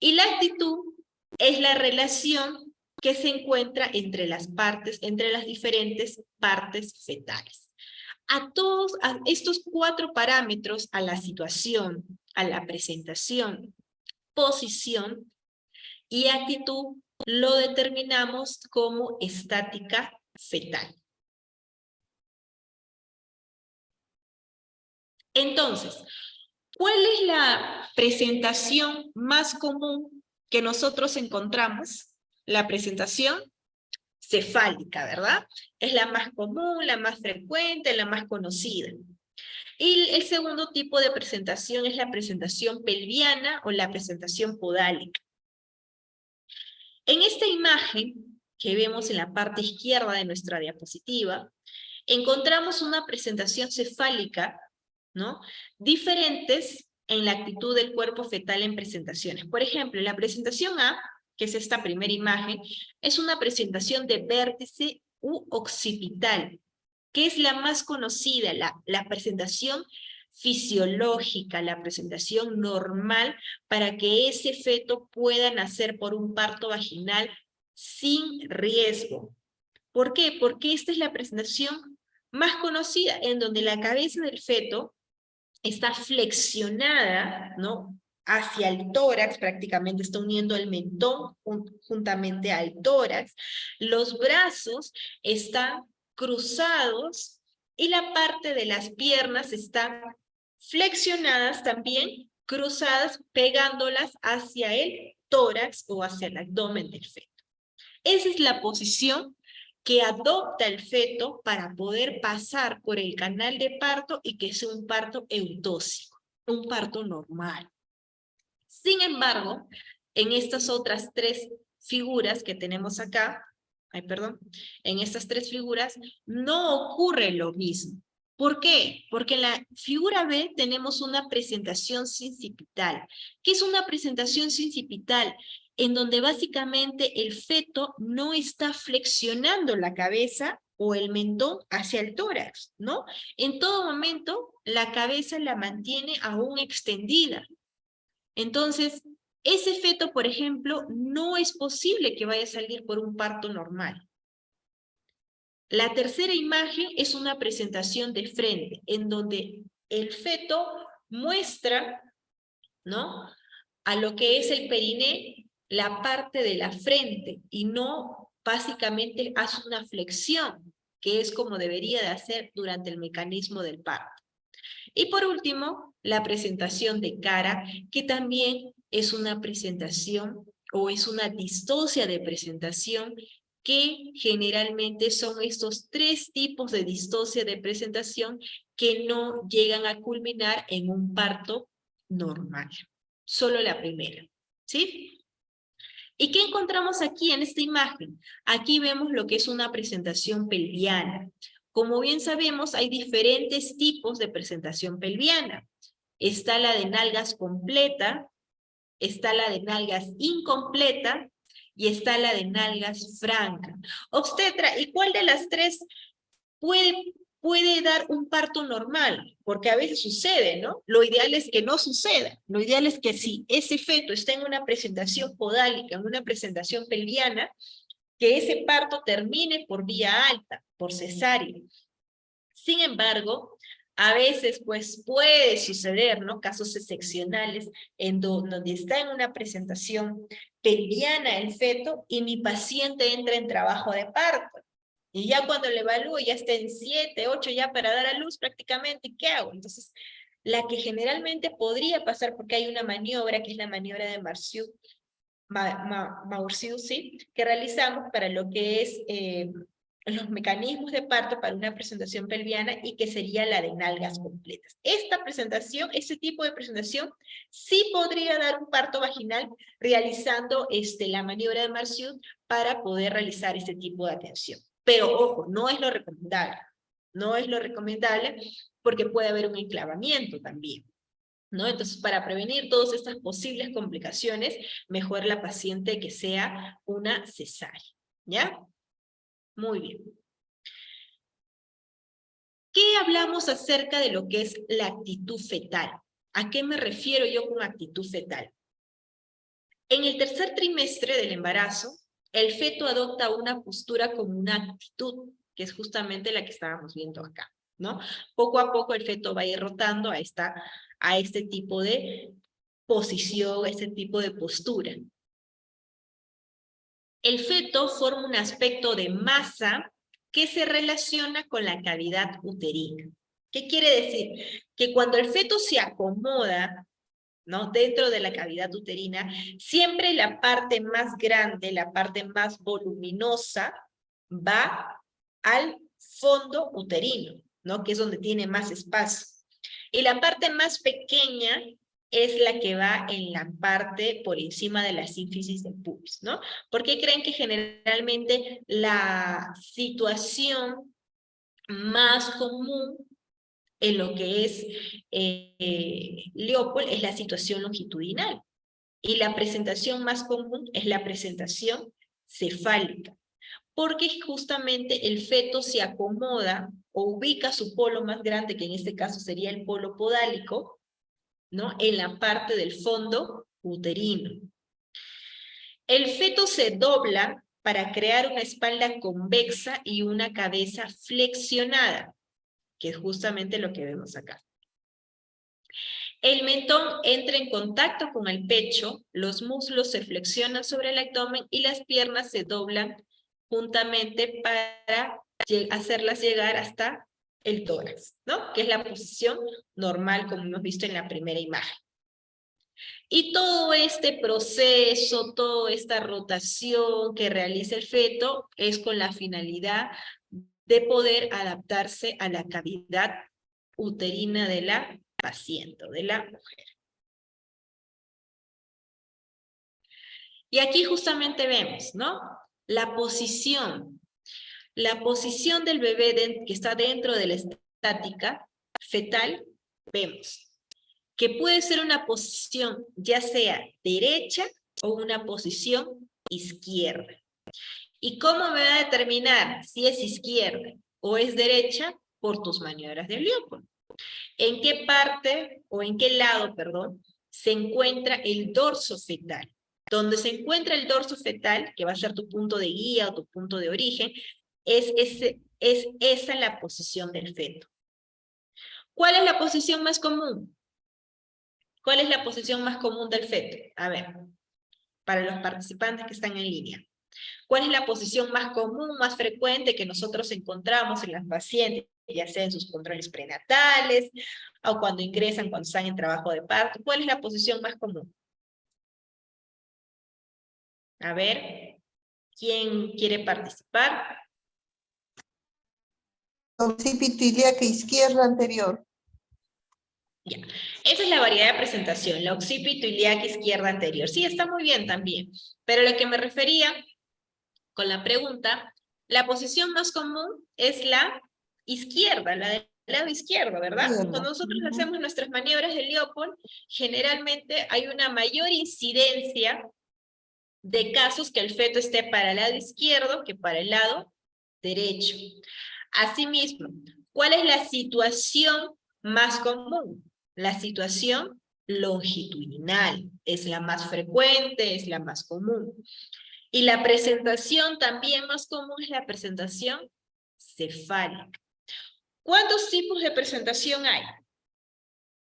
Y la actitud es la relación que se encuentra entre las partes, entre las diferentes partes fetales. A estos 4 parámetros, a la situación, a la presentación, posición y actitud, lo determinamos como estática fetal. Entonces, ¿cuál es la presentación más común que nosotros encontramos? La presentación cefálica, ¿verdad? Es la más común, la más frecuente, la más conocida. Y el segundo tipo de presentación es la presentación pelviana o la presentación podálica. En esta imagen que vemos en la parte izquierda de nuestra diapositiva, encontramos una presentación cefálica, ¿no? Diferentes en la actitud del cuerpo fetal en presentaciones. Por ejemplo, la presentación A, que es esta primera imagen, es una presentación de vértice u occipital, que es la más conocida, la presentación fisiológica, la presentación normal para que ese feto pueda nacer por un parto vaginal sin riesgo. ¿Por qué? Porque esta es la presentación más conocida, en donde la cabeza del feto está flexionada, ¿no? Hacia el tórax, prácticamente está uniendo el mentón juntamente al tórax. Los brazos están cruzados y la parte de las piernas están flexionadas también, cruzadas, pegándolas hacia el tórax o hacia el abdomen del feto. Esa es la posición que adopta el feto para poder pasar por el canal de parto y que sea un parto eutóxico, un parto normal. Sin embargo, en estas otras 3 figuras que tenemos acá, en estas 3 figuras no ocurre lo mismo. ¿Por qué? Porque en la figura B tenemos una presentación sincipital. ¿Qué es una presentación sincipital? En donde básicamente el feto no está flexionando la cabeza o el mentón hacia el tórax, ¿no? En todo momento la cabeza la mantiene aún extendida. Entonces, ese feto, por ejemplo, no es posible que vaya a salir por un parto normal. La tercera imagen es una presentación de frente, en donde el feto muestra, ¿no?, a lo que es el periné, la parte de la frente, y no básicamente hace una flexión, que es como debería de hacer durante el mecanismo del parto. Y por último, la presentación de cara, que también es una presentación o es una distocia de presentación, que generalmente son estos 3 tipos de distocia de presentación que no llegan a culminar en un parto normal. Solo la primera, ¿sí? ¿Y qué encontramos aquí en esta imagen? Aquí vemos lo que es una presentación pelviana. Como bien sabemos, hay diferentes tipos de presentación pelviana. Está la de nalgas completa, está la de nalgas incompleta y está la de nalgas franca. Obstetra, ¿y cuál de las 3 puede dar un parto normal? Porque a veces sucede, ¿no? Lo ideal es que no suceda. Lo ideal es que si ese feto está en una presentación podálica, en una presentación pelviana, que ese parto termine por vía alta, por cesárea. Sin embargo, A veces, pues, puede suceder, ¿no? Casos excepcionales en donde está en una presentación pelviana el feto y mi paciente entra en trabajo de parto. Y ya cuando le evalúo ya está en 7, 8 ya para dar a luz prácticamente, ¿qué hago? Entonces, la que generalmente podría pasar, porque hay una maniobra, que es la maniobra de Marceau, ¿sí? Que realizamos para lo que es los mecanismos de parto para una presentación pelviana y que sería la de nalgas completas. Esta presentación, este tipo de presentación, sí podría dar un parto vaginal realizando la maniobra de Marceau para poder realizar este tipo de atención. Pero ojo, no es lo recomendable. No es lo recomendable porque puede haber un enclavamiento también, ¿no? Entonces, para prevenir todas estas posibles complicaciones, mejor la paciente que sea una cesárea, ¿ya? Muy bien. ¿Qué hablamos acerca de lo que es la actitud fetal? ¿A qué me refiero yo con actitud fetal? En el tercer trimestre del embarazo, el feto adopta una postura como una actitud, que es justamente la que estábamos viendo acá, ¿no? Poco a poco el feto va a ir rotando a este tipo de posición, este tipo de postura. El feto forma un aspecto de masa que se relaciona con la cavidad uterina. ¿Qué quiere decir? Que cuando el feto se acomoda, ¿no?, dentro de la cavidad uterina, siempre la parte más grande, la parte más voluminosa, va al fondo uterino, ¿no?, que es donde tiene más espacio. Y la parte más pequeña es la que va en la parte por encima de la sínfisis del pubis, ¿no? ¿Por qué creen que generalmente la situación más común en lo que es Leopold es la situación longitudinal? Y la presentación más común es la presentación cefálica, porque justamente el feto se acomoda o ubica su polo más grande, que en este caso sería el polo podálico, ¿no?, en la parte del fondo uterino. El feto se dobla para crear una espalda convexa y una cabeza flexionada, que es justamente lo que vemos acá. El mentón entra en contacto con el pecho, los muslos se flexionan sobre el abdomen y las piernas se doblan juntamente para hacerlas llegar hasta el tórax, ¿no?, que es la posición normal como hemos visto en la primera imagen. Y todo este proceso, toda esta rotación que realiza el feto es con la finalidad de poder adaptarse a la cavidad uterina de la paciente, de la mujer. Y aquí justamente vemos, ¿no?, la posición del bebé que está dentro de la estática fetal. Vemos que puede ser una posición ya sea derecha o una posición izquierda. ¿Y cómo me va a determinar si es izquierda o es derecha? Por tus maniobras de Leopold. ¿En qué parte o en qué lado, perdón, se encuentra el dorso fetal? Donde se encuentra el dorso fetal, que va a ser tu punto de guía o tu punto de origen, es esa la posición del feto. ¿Cuál es la posición más común? ¿Cuál es la posición más común del feto? A ver, para los participantes que están en línea. ¿Cuál es la posición más común, más frecuente que nosotros encontramos en las pacientes, ya sea en sus controles prenatales o cuando ingresan, cuando están en trabajo de parto? ¿Cuál es la posición más común? A ver, ¿quién quiere participar? Occipito ilíaca izquierda anterior. Ya, esa es la variedad de presentación, la occipito ilíaca izquierda anterior. Sí, está muy bien también, pero lo que me refería con la pregunta, la posición más común es la izquierda, la del lado izquierdo, ¿verdad? Izquierda. Cuando nosotros hacemos nuestras maniobras de Leopold, generalmente hay una mayor incidencia de casos que el feto esté para el lado izquierdo que para el lado derecho. Asimismo, ¿cuál es la situación más común? La situación longitudinal es la más frecuente, es la más común. Y la presentación también más común es la presentación cefálica. ¿Cuántos tipos de presentación hay?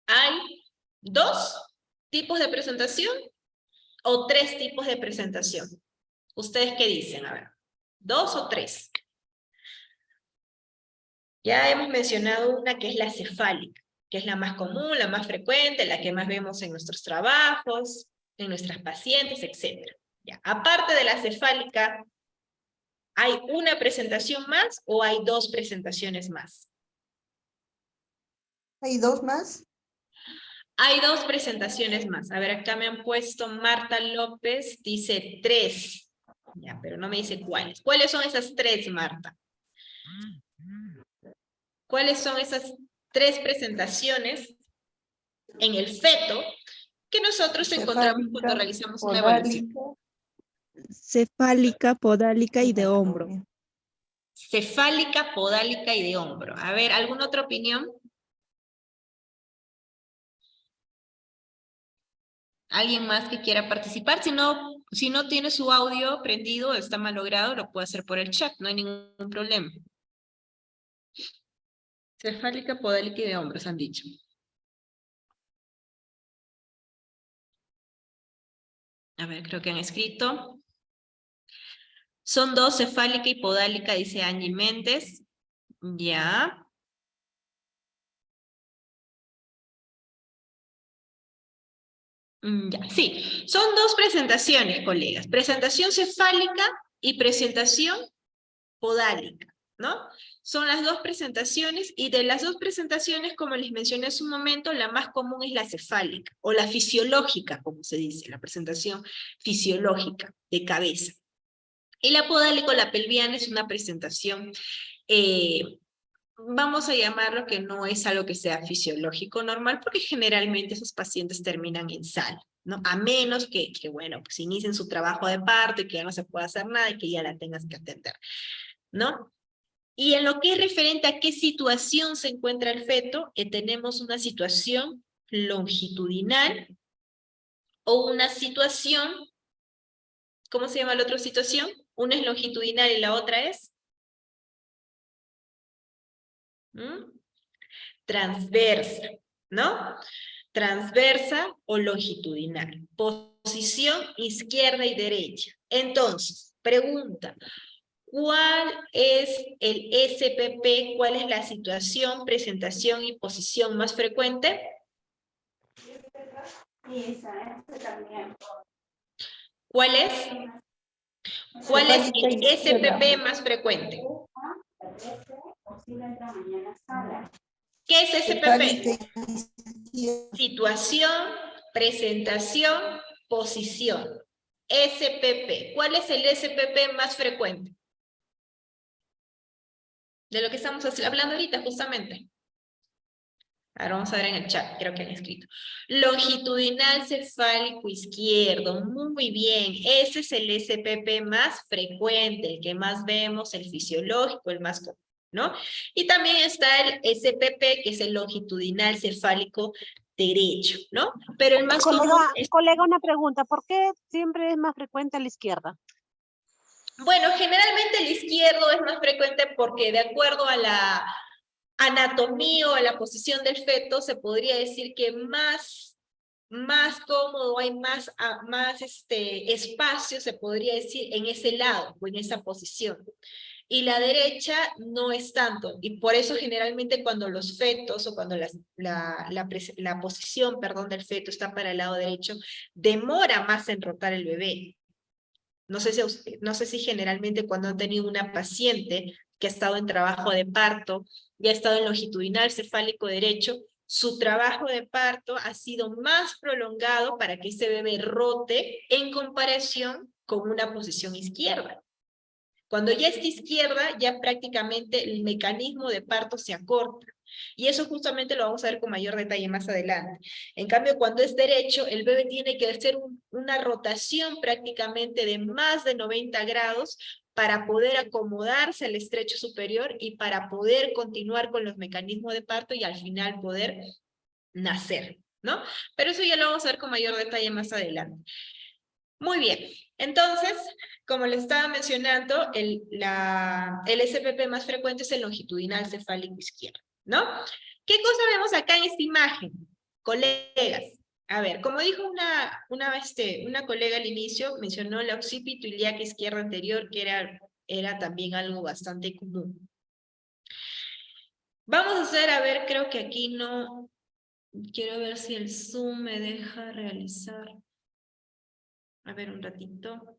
¿Hay 2 tipos de presentación o 3 tipos de presentación? ¿Ustedes qué dicen? A ver, 2 o 3. Ya hemos mencionado una que es la cefálica, que es la más común, la más frecuente, la que más vemos en nuestros trabajos, en nuestras pacientes, etc. Ya. Aparte de la cefálica, ¿hay una presentación más o hay 2 presentaciones más? ¿Hay 2 más? Hay 2 presentaciones más. A ver, acá me han puesto Marta López, dice 3. Ya, pero no me dice cuáles. ¿Cuáles son esas 3, Marta? ¿Cuáles son esas 3 presentaciones en el feto que nosotros encontramos cuando realizamos una evaluación? Cefálica, podálica y de hombro. Cefálica, podálica y de hombro. A ver, ¿alguna otra opinión? ¿Alguien más que quiera participar? Si no tiene su audio prendido, está malogrado, lo puede hacer por el chat, no hay ningún problema. Cefálica, podálica y de hombros, han dicho. A ver, creo que han escrito. Son 2, cefálica y podálica, dice Angie Méndez. Ya. Ya, sí. Son 2 presentaciones, colegas. Presentación cefálica y presentación podálica, ¿no? Son las 2 presentaciones y de las 2 presentaciones, como les mencioné hace un momento, la más común es la cefálica o la fisiológica, como se dice, la presentación fisiológica de cabeza. Y la podálica o la pelviana es una presentación, vamos a llamarlo que no es algo que sea fisiológico normal, porque generalmente esos pacientes terminan en sala, ¿no? A menos que bueno, pues inicien su trabajo de parto y que ya no se pueda hacer nada y que ya la tengas que atender, ¿no? Y en lo que es referente a qué situación se encuentra el feto, tenemos una situación longitudinal o una situación, ¿cómo se llama la otra situación? Una es longitudinal y la otra es transversa, ¿no? Transversa o longitudinal. Posición izquierda y derecha. Entonces, pregunta, ¿cuál es el SPP? ¿Cuál es la situación, presentación y posición más frecuente? ¿Cuál es? ¿Cuál es el SPP más frecuente? ¿Qué es SPP? Situación, presentación, posición. SPP. ¿Cuál es el SPP más frecuente? De lo que estamos hablando ahorita, justamente. Ahora vamos a ver en el chat, creo que han escrito. Longitudinal cefálico izquierdo, muy bien. Ese es el SPP más frecuente, el que más vemos, el fisiológico, el más común, ¿no? Y también está el SPP, que es el longitudinal cefálico derecho, ¿no? Pero el más común es... Colega, una pregunta, ¿por qué siempre es más frecuente a la izquierda? Bueno, generalmente el izquierdo es más frecuente porque de acuerdo a la anatomía o a la posición del feto, se podría decir que más cómodo, hay más espacio, se podría decir, en ese lado o en esa posición. Y la derecha no es tanto, y por eso generalmente cuando los fetos o cuando la posición, perdón, del feto está para el lado derecho, demora más en rotar el bebé. No sé si generalmente cuando han tenido una paciente que ha estado en trabajo de parto y ha estado en longitudinal cefálico derecho, su trabajo de parto ha sido más prolongado para que ese bebé rote en comparación con una posición izquierda. Cuando ya está izquierda, ya prácticamente el mecanismo de parto se acorta. Y eso justamente lo vamos a ver con mayor detalle más adelante. En cambio, cuando es derecho, el bebé tiene que hacer una rotación prácticamente de más de 90 grados para poder acomodarse al estrecho superior y para poder continuar con los mecanismos de parto y al final poder nacer, ¿no? Pero eso ya lo vamos a ver con mayor detalle más adelante. Muy bien, entonces, como les estaba mencionando, el SPP más frecuente es el longitudinal cefálico izquierdo, ¿no? ¿Qué cosa vemos acá en esta imagen? Colegas, a ver, como dijo una colega al inicio, mencionó la occipito ilíaca izquierda anterior, que era también algo bastante común. Vamos a hacer, a ver, creo que aquí no, quiero ver si el Zoom me deja realizar. A ver, un ratito.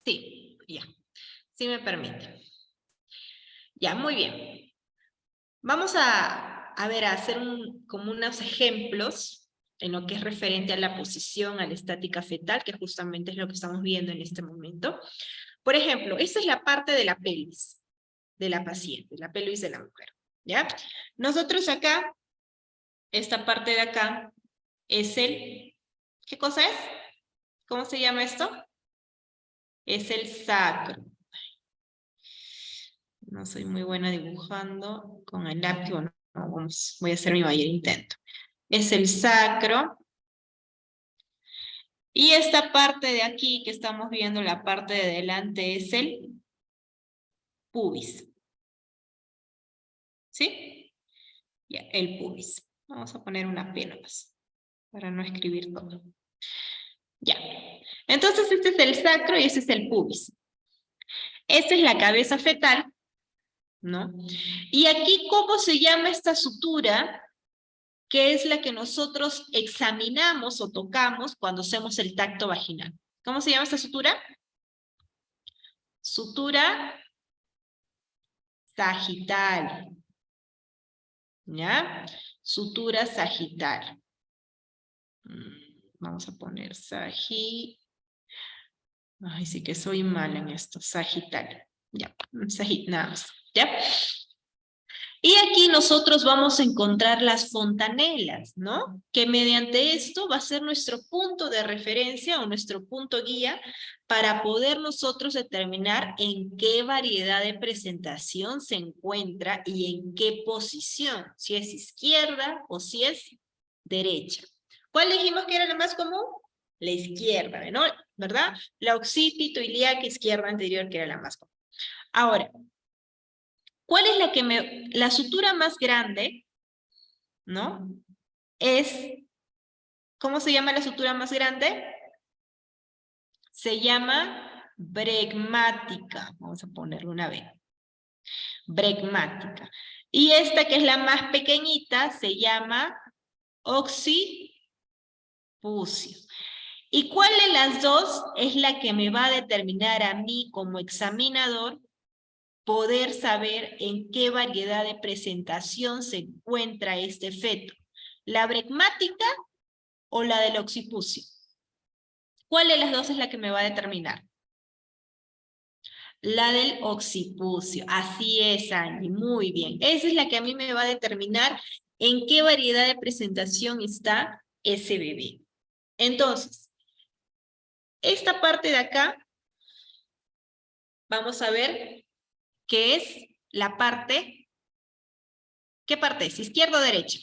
Sí, ya. Sí me permite. Ya, muy bien. Vamos a ver, a hacer como unos ejemplos en lo que es referente a la posición, a la estática fetal, que justamente es lo que estamos viendo en este momento. Por ejemplo, esta es la parte de la pelvis de la paciente, la pelvis de la mujer, ¿ya? Nosotros acá, esta parte de acá, es ¿qué cosa es? ¿Cómo se llama esto? Es el sacro. No soy muy buena dibujando con el lápiz, bueno, voy a hacer mi mayor intento. Es el sacro. Y esta parte de aquí que estamos viendo, la parte de delante, es el pubis. ¿Sí? Ya, el pubis. Vamos a poner una P nomás, para no escribir todo. Ya. Entonces este es el sacro y este es el pubis. Esta es la cabeza fetal, ¿no? Y aquí, ¿cómo se llama esta sutura? Que es la que nosotros examinamos o tocamos cuando hacemos el tacto vaginal. ¿Cómo se llama esta sutura? Sutura sagital. ¿Ya? Sutura sagital. Vamos a poner Ay, sí que soy mala en esto. Sagital. Ya, nada más. ¿Ya? Y aquí nosotros vamos a encontrar las fontanelas, ¿no? Que mediante esto va a ser nuestro punto de referencia o nuestro punto guía para poder nosotros determinar en qué variedad de presentación se encuentra y en qué posición, si es izquierda o si es derecha. ¿Cuál dijimos que era la más común? La izquierda, ¿no? ¿Verdad? La occipito ilíaca izquierda anterior, que era la más común. Ahora, ¿cuál es la sutura más grande? ¿No? ¿Cómo se llama la sutura más grande? Se llama bregmática. Vamos a ponerle una B. Bregmática. Y esta que es la más pequeñita se llama occipucio. ¿Y cuál de las dos es la que me va a determinar a mí como examinador poder saber en qué variedad de presentación se encuentra este feto? ¿La bregmática o la del occipucio? ¿Cuál de las dos es la que me va a determinar? La del occipucio. Así es, Angie. Muy bien. Esa es la que a mí me va a determinar en qué variedad de presentación está ese bebé. Entonces, esta parte de acá, vamos a ver qué es la parte. ¿Qué parte es? ¿Izquierda o derecha?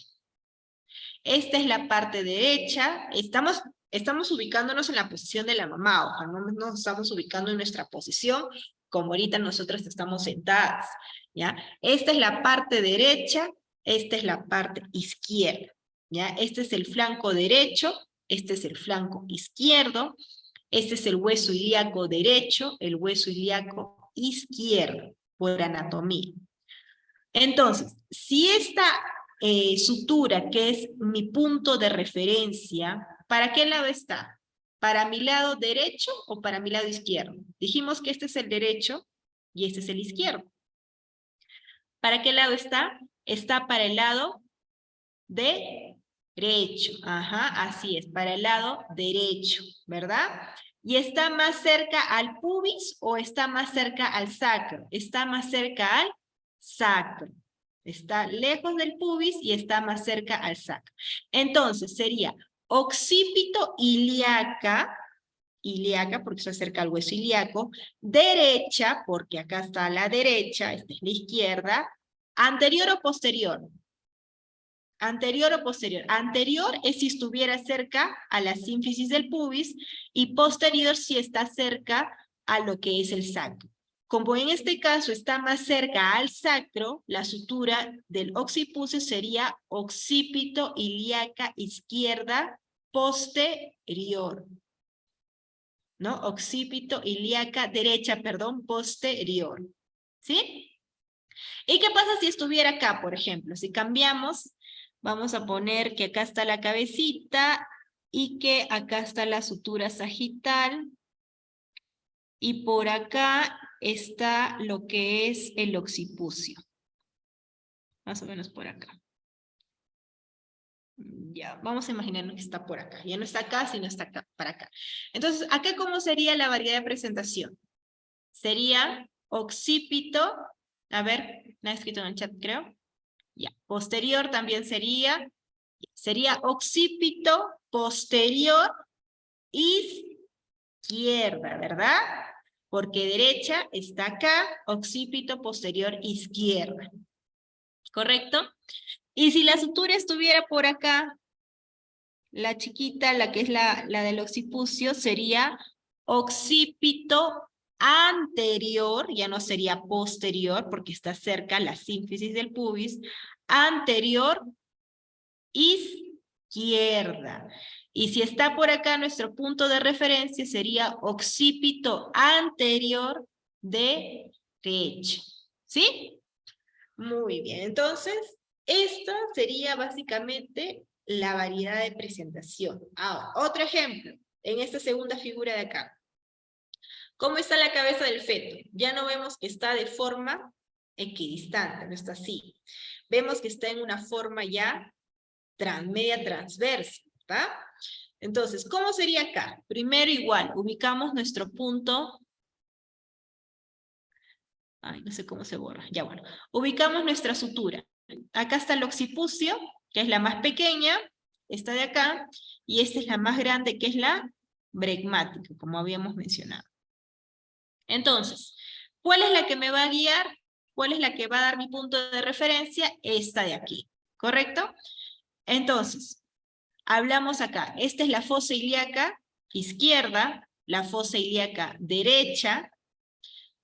Esta es la parte derecha. Estamos ubicándonos en la posición de la mamá, ojo, no nos estamos ubicando en nuestra posición como ahorita nosotros estamos sentadas, ¿ya? Esta es la parte derecha, esta es la parte izquierda, ¿ya? Este es el flanco derecho, este es el flanco izquierdo, este es el hueso ilíaco derecho, el hueso ilíaco izquierdo, por anatomía. Entonces, si esta sutura, que es mi punto de referencia, ¿para qué lado está? ¿Para mi lado derecho o para mi lado izquierdo? Dijimos que este es el derecho y este es el izquierdo. ¿Para qué lado está? Está para el lado derecho. Ajá, así es, para el lado derecho, ¿verdad? ¿Y está más cerca al pubis o está más cerca al sacro? Está más cerca al sacro. Está lejos del pubis y está más cerca al sacro. Entonces sería occipito ilíaca ilíaca, porque se acerca al hueso ilíaco, derecha, porque acá está la derecha, esta es la izquierda, anterior o posterior. Anterior o posterior. Anterior es si estuviera cerca a la sínfisis del pubis y posterior si está cerca a lo que es el sacro. Como en este caso está más cerca al sacro, la sutura del occipucio sería occipito ilíaca izquierda posterior. ¿No? Occipito ilíaca derecha, perdón, posterior. ¿Sí? ¿Y qué pasa si estuviera acá, por ejemplo? Si cambiamos, vamos a poner que acá está la cabecita y que acá está la sutura sagital y por acá está lo que es el occipucio. Más o menos por acá. Ya, vamos a imaginarnos que está por acá. Ya no está acá, sino está acá, para acá. Entonces, ¿acá cómo sería la variedad de presentación? Sería occipito, a ver, me ha escrito en el chat, creo. Ya, posterior también sería occipito posterior izquierda, ¿verdad? Porque derecha está acá, occipito posterior izquierda. ¿Correcto? Y si la sutura estuviera por acá, la chiquita, la que es la del occipucio, sería occipito anterior, ya no sería posterior, porque está cerca la sínfisis del pubis, anterior izquierda. Y si está por acá nuestro punto de referencia sería occipito anterior derecho. ¿Sí? Muy bien. Entonces, esta sería básicamente la variedad de presentación. Ahora, otro ejemplo, en esta segunda figura de acá. ¿Cómo está la cabeza del feto? Ya no vemos que está de forma equidistante, no está así. Vemos que está en una forma ya media transversa, ¿verdad? Entonces, ¿cómo sería acá? Primero igual, ubicamos nuestro punto. Ay, no sé cómo se borra. Ya bueno. Ubicamos nuestra sutura. Acá está el occipucio, que es la más pequeña, esta de acá, y esta es la más grande, que es la bregmática, como habíamos mencionado. Entonces, ¿cuál es la que me va a guiar? ¿Cuál es la que va a dar mi punto de referencia? Esta de aquí, ¿correcto? Entonces, hablamos acá. Esta es la fosa ilíaca izquierda, la fosa ilíaca derecha.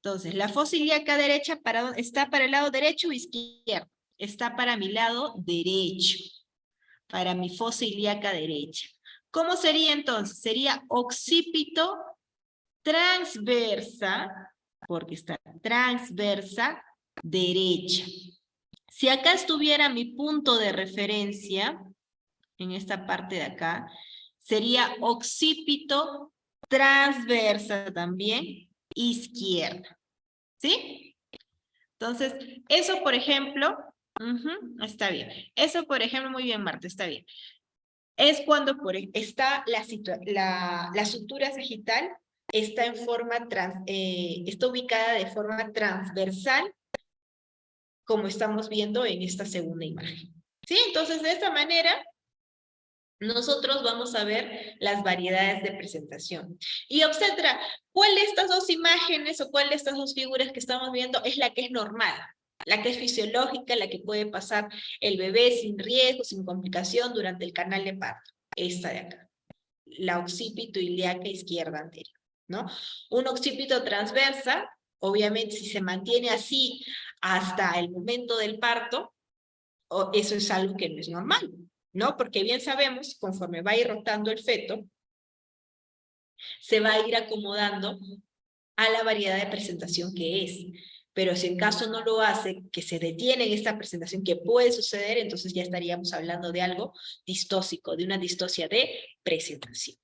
Entonces, la fosa ilíaca derecha está para el lado derecho o izquierdo. Está para mi lado derecho, para mi fosa ilíaca derecha. ¿Cómo sería entonces? Sería occipito transversa, porque está transversa derecha. Si acá estuviera mi punto de referencia, en esta parte de acá, sería occipito transversa también, izquierda. ¿Sí? Entonces, eso por ejemplo, está bien. Eso por ejemplo, muy bien Marta, está bien. Es cuando está la sutura sagital, está en forma está ubicada de forma transversal, como estamos viendo en esta segunda imagen. ¿Sí? Entonces, de esta manera, nosotros vamos a ver las variedades de presentación. Y observa, ¿cuál de estas dos imágenes o cuál de estas dos figuras que estamos viendo es la que es normal? La que es fisiológica, la que puede pasar el bebé sin riesgo, sin complicación durante el canal de parto. Esta de acá. La occipito ilíaca izquierda anterior, ¿no? Un occipito transversa, obviamente si se mantiene así hasta el momento del parto, eso es algo que no es normal, ¿no? Porque bien sabemos, conforme va a ir rotando el feto, se va a ir acomodando a la variedad de presentación que es. Pero si en caso no lo hace, que se detiene en esta presentación que puede suceder, entonces ya estaríamos hablando de algo distóxico, de una distosia de presentación.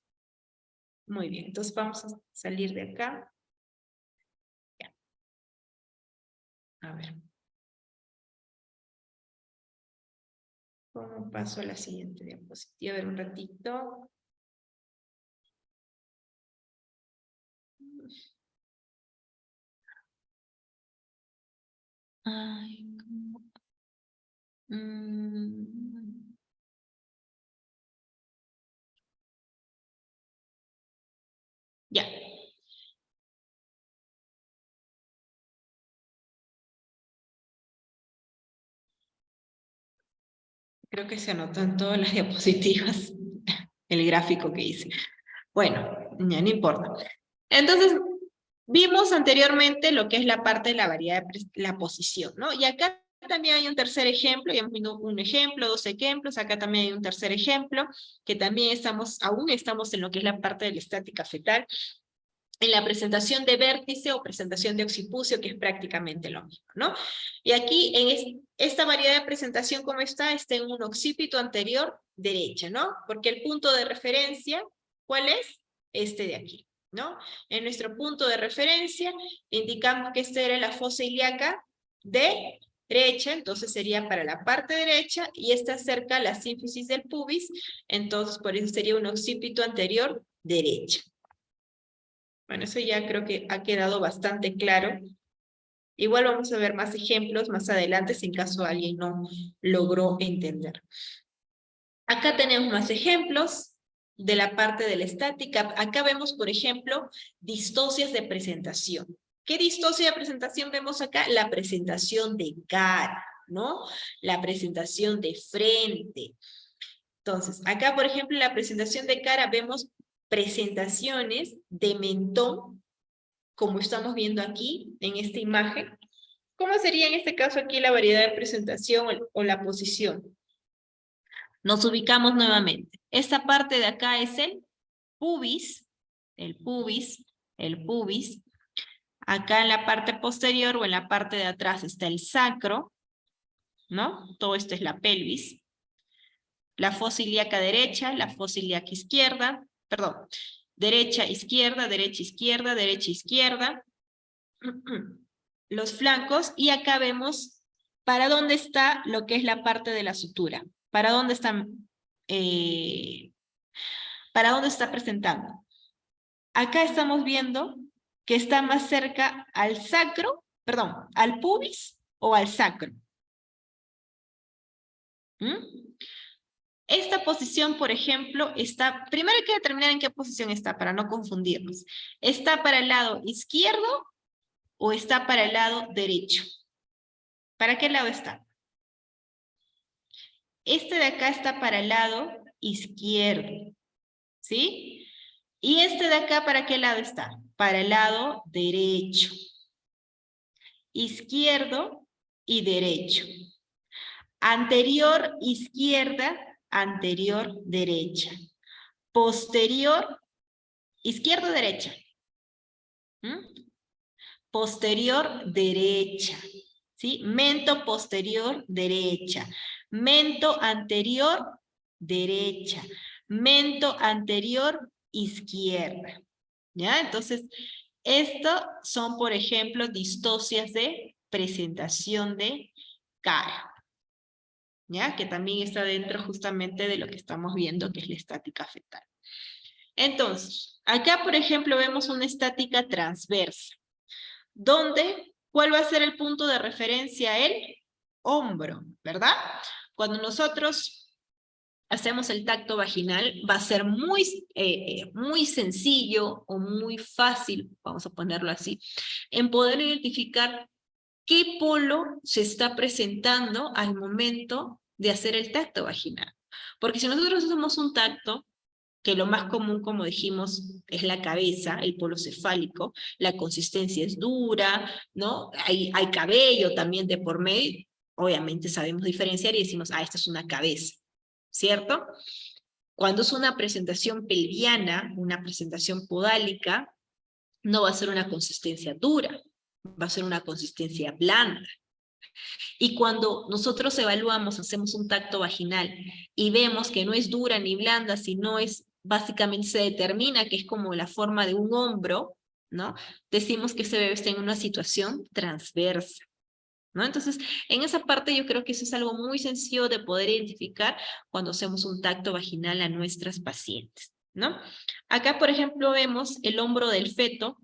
Muy bien, entonces vamos a salir de acá. Ya. A ver. ¿Cómo paso a la siguiente diapositiva? A ver un ratito. Ay, Creo que se anotó en todas las diapositivas el gráfico que hice. Bueno, ya no importa. Entonces, vimos anteriormente lo que es la parte de la variedad de la posición, ¿no? Y acá también hay un tercer ejemplo, ya hemos visto un ejemplo, dos ejemplos, acá también hay un tercer ejemplo, que también aún estamos en lo que es la parte de la estática fetal, en la presentación de vértice o presentación de occipucio, que es prácticamente lo mismo, ¿no? Y aquí, en esta variedad de presentación, ¿cómo está? Está en un occipito anterior derecha, ¿no? Porque el punto de referencia, ¿cuál es? Este de aquí, ¿no? En nuestro punto de referencia, indicamos que esta era la fosa ilíaca derecha, entonces sería para la parte derecha, y está cerca la sínfisis del pubis, entonces por eso sería un occipito anterior derecha. Bueno, eso ya creo que ha quedado bastante claro. Igual vamos a ver más ejemplos más adelante si en caso alguien no logró entender. Acá tenemos más ejemplos de la parte de la estática. Acá vemos, por ejemplo, distocias de presentación. ¿Qué distosia de presentación vemos acá? La presentación de cara, ¿no? La presentación de frente. Entonces, acá, por ejemplo, en la presentación de cara vemos presentaciones de mentón, como estamos viendo aquí en esta imagen. ¿Cómo sería en este caso aquí la variedad de presentación o la posición? Nos ubicamos nuevamente. Esta parte de acá es el pubis, el pubis, el pubis. Acá en la parte posterior o en la parte de atrás está el sacro, ¿no? Todo esto es la pelvis. La fosa ilíaca derecha, la fosa ilíaca izquierda, perdón, derecha, izquierda, derecha, izquierda, derecha, izquierda. Los flancos, y acá vemos para dónde está lo que es la parte de la sutura. ¿Para dónde está presentando? Acá estamos viendo que está más cerca al sacro, perdón, al pubis o al sacro. Esta posición, por ejemplo, está, primero hay que determinar en qué posición está para no confundirnos. ¿Está para el lado izquierdo o está para el lado derecho? ¿Para qué lado está? Este de acá está para el lado izquierdo, ¿sí? Y este de acá, ¿para qué lado está? Para el lado derecho. Izquierdo y derecho. Anterior izquierda, anterior derecha. Posterior, izquierda derecha. Posterior derecha. ¿Sí? Mento posterior derecha. Mento anterior derecha. Mento anterior izquierda. ¿Ya? Entonces, estos son, por ejemplo, distocias de presentación de cara. ¿Ya? Que también está dentro justamente de lo que estamos viendo, que es la estática fetal. Entonces, acá, por ejemplo, vemos una estática transversa, donde, ¿cuál va a ser el punto de referencia? El hombro, ¿verdad? Cuando nosotros hacemos el tacto vaginal, va a ser muy sencillo o muy fácil, vamos a ponerlo así, en poder identificar qué polo se está presentando al momento de hacer el tacto vaginal. Porque si nosotros hacemos un tacto, que lo más común, como dijimos, es la cabeza, el polo cefálico, la consistencia es dura, ¿no? Hay cabello también de por medio, obviamente sabemos diferenciar y decimos, esta es una cabeza, ¿cierto? Cuando es una presentación pelviana, una presentación podálica, no va a ser una consistencia dura, va a ser una consistencia blanda. Y cuando nosotros evaluamos, hacemos un tacto vaginal y vemos que no es dura ni blanda, sino es, básicamente se determina que es como la forma de un hombro, ¿no? Decimos que ese bebé está en una situación transversa, ¿no? Entonces, en esa parte yo creo que eso es algo muy sencillo de poder identificar cuando hacemos un tacto vaginal a nuestras pacientes, ¿no? Acá, por ejemplo, vemos el hombro del feto,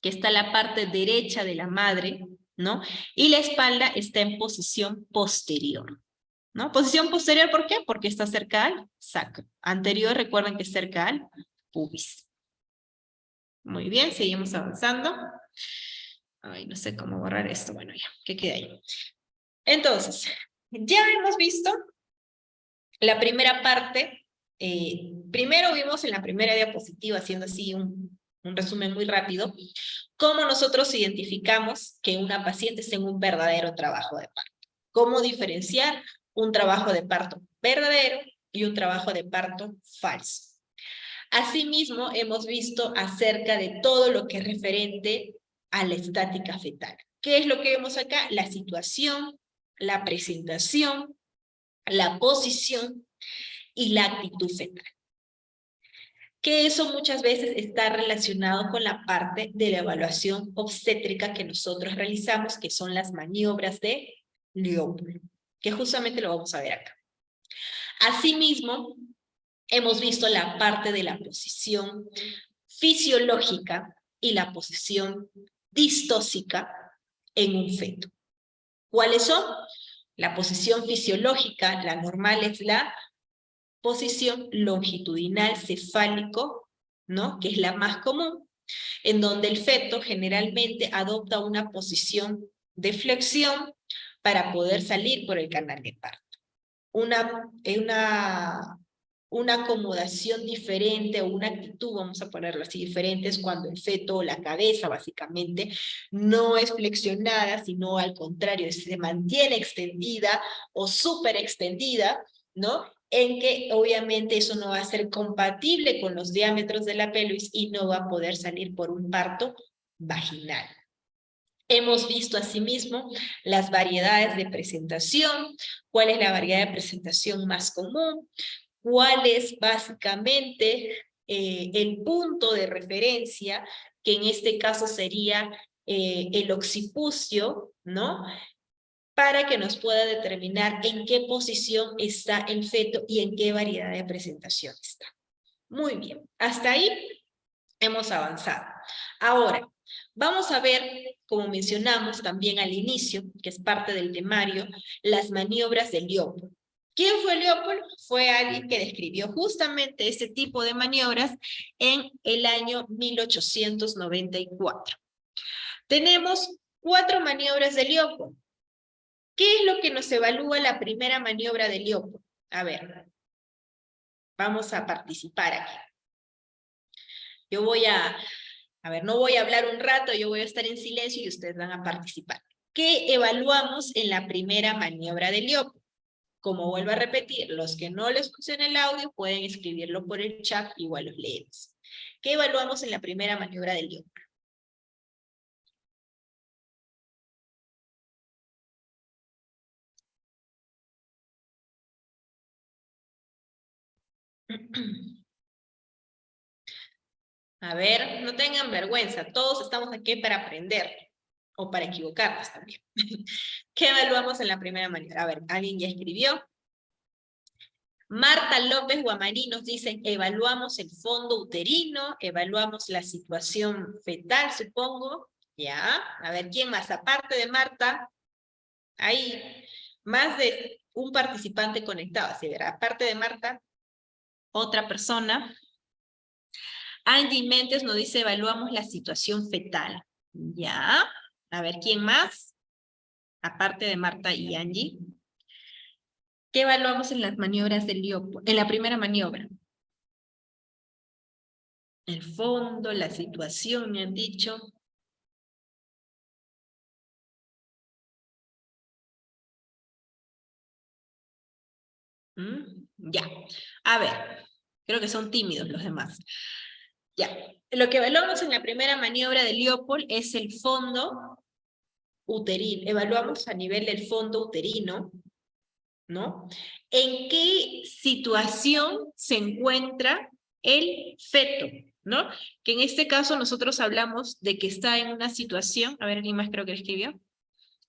que está en la parte derecha de la madre, ¿no? Y la espalda está en posición posterior, ¿no? Posición posterior, ¿por qué? Porque está cerca al sacro. Anterior, recuerden que es cerca al pubis. Muy bien, seguimos avanzando. Ay, no sé cómo borrar esto. Bueno, ya, que quede ahí. Entonces, ya hemos visto La primera parte, primero vimos en la primera diapositiva, haciendo así un resumen muy rápido, cómo nosotros identificamos que una paciente está en un verdadero trabajo de parto. Cómo diferenciar un trabajo de parto verdadero y un trabajo de parto falso. Asimismo, hemos visto acerca de todo lo que es referente a la estática fetal. ¿Qué es lo que vemos acá? La situación, la presentación, la posición y la actitud fetal. Que eso muchas veces está relacionado con la parte de la evaluación obstétrica que nosotros realizamos, que son las maniobras de Leopold, que justamente lo vamos a ver acá. Asimismo, hemos visto la parte de la posición fisiológica y la posición distóxica en un feto. ¿Cuáles son? La posición fisiológica, la normal, es la posición longitudinal cefálico, ¿no? Que es la más común, en donde el feto generalmente adopta una posición de flexión para poder salir por el canal de parto. Una acomodación diferente o una actitud, vamos a ponerlo así, diferente es cuando el feto o la cabeza básicamente no es flexionada, sino al contrario, se mantiene extendida o súper extendida, ¿no? En que obviamente eso no va a ser compatible con los diámetros de la pelvis y no va a poder salir por un parto vaginal. Hemos visto asimismo las variedades de presentación, cuál es la variedad de presentación más común, cuál es básicamente el punto de referencia, que en este caso sería el occipucio, ¿no? Para que nos pueda determinar en qué posición está el feto y en qué variedad de presentación está. Muy bien, hasta ahí hemos avanzado. Ahora, vamos a ver, como mencionamos también al inicio, que es parte del temario, las maniobras de Leopold. ¿Quién fue Leopold? Fue alguien que describió justamente este tipo de maniobras en el año 1894. Tenemos 4 maniobras de Leopold. ¿Qué es lo que nos evalúa la primera maniobra de Leopold? A ver, vamos a participar aquí. Yo voy a ver, no voy a hablar un rato, yo voy a estar en silencio y ustedes van a participar. ¿Qué evaluamos en la primera maniobra de Leopold? Como vuelvo a repetir, los que no les funciona el audio pueden escribirlo por el chat, igual los leemos. ¿Qué evaluamos en la primera maniobra de Leopold? A ver, no tengan vergüenza, todos estamos aquí para aprender, o para equivocarnos también. ¿Qué evaluamos en la primera maniobra? A ver, ¿alguien ya escribió? Marta López Guamarí nos dice, evaluamos el fondo uterino, evaluamos la situación fetal, supongo. Ya, a ver, ¿quién más? Aparte de Marta, hay más de un participante conectado, así verá. Aparte de Marta, otra persona. Angie Méndez nos dice, evaluamos la situación fetal. Ya, a ver, ¿quién más? Aparte de Marta y Angie. ¿Qué evaluamos en las maniobras del Leopold? En la primera maniobra. El fondo, la situación, me han dicho. Ya. A ver, creo que son tímidos los demás. Ya. Lo que evaluamos en la primera maniobra de Leopold es el fondo uterino. Evaluamos a nivel del fondo uterino, ¿no? ¿En qué situación se encuentra el feto? ¿No? Que en este caso nosotros hablamos de que está en una situación, a ver, ¿alguien más creo que lo escribió?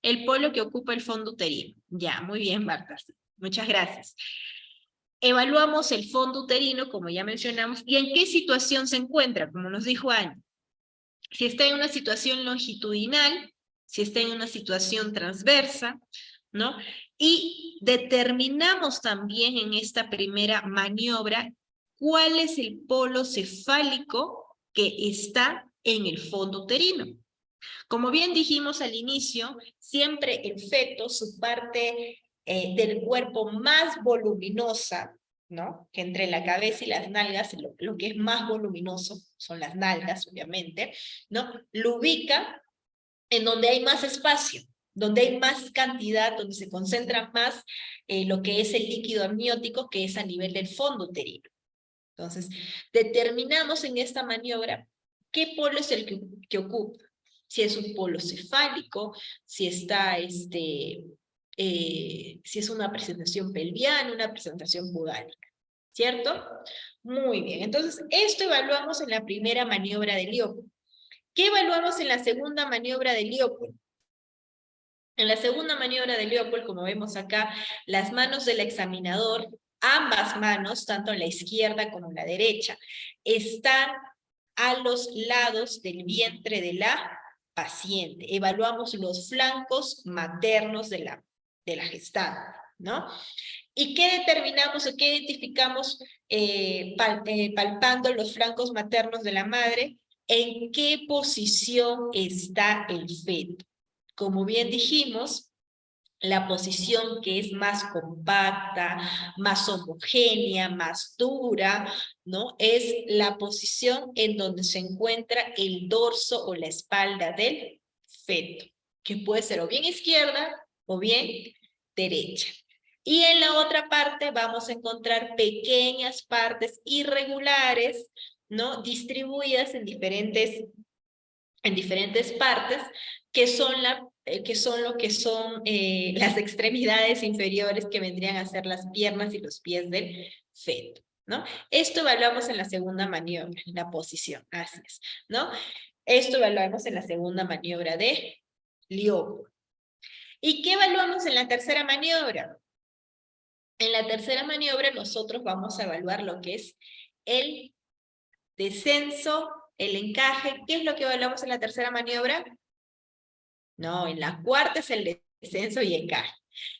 El polo que ocupa el fondo uterino. Ya, muy bien, Marta. Muchas gracias. Evaluamos el fondo uterino, como ya mencionamos, y en qué situación se encuentra, como nos dijo Ana. Si está en una situación longitudinal, si está en una situación transversa, ¿no? Y determinamos también en esta primera maniobra cuál es el polo cefálico que está en el fondo uterino. Como bien dijimos al inicio, siempre el feto, su parte del cuerpo más voluminosa, ¿no? Que entre la cabeza y las nalgas, lo que es más voluminoso son las nalgas, obviamente, ¿no? Lo ubica en donde hay más espacio, donde hay más cantidad, donde se concentra más lo que es el líquido amniótico, que es a nivel del fondo uterino. Entonces, determinamos en esta maniobra qué polo es el que ocupa. Si es un polo cefálico, si está si es una presentación pelviana, una presentación podálica, ¿cierto? Muy bien, entonces esto evaluamos en la primera maniobra de Leopold. ¿Qué evaluamos en la segunda maniobra de Leopold? En la segunda maniobra de Leopold, como vemos acá, las manos del examinador, ambas manos, tanto la izquierda como la derecha, están a los lados del vientre de la paciente. Evaluamos los flancos maternos de la gestante, ¿no? ¿Y qué determinamos o qué identificamos palpando los flancos maternos de la madre? ¿En qué posición está el feto? Como bien dijimos, la posición que es más compacta, más homogénea, más dura, ¿no? Es la posición en donde se encuentra el dorso o la espalda del feto, que puede ser o bien izquierda o bien derecha. Y en la otra parte vamos a encontrar pequeñas partes irregulares, ¿no? Distribuidas en diferentes partes, que son lo que son las extremidades inferiores, que vendrían a ser las piernas y los pies del feto, ¿no? Esto evaluamos en la segunda maniobra, en la posición, así es, ¿no? Esto evaluamos en la segunda maniobra de Leopold. ¿Y qué evaluamos en la tercera maniobra? En la tercera maniobra nosotros vamos a evaluar lo que es el descenso, el encaje. ¿Qué es lo que evaluamos en la tercera maniobra? No, en la cuarta es el descenso y encaje.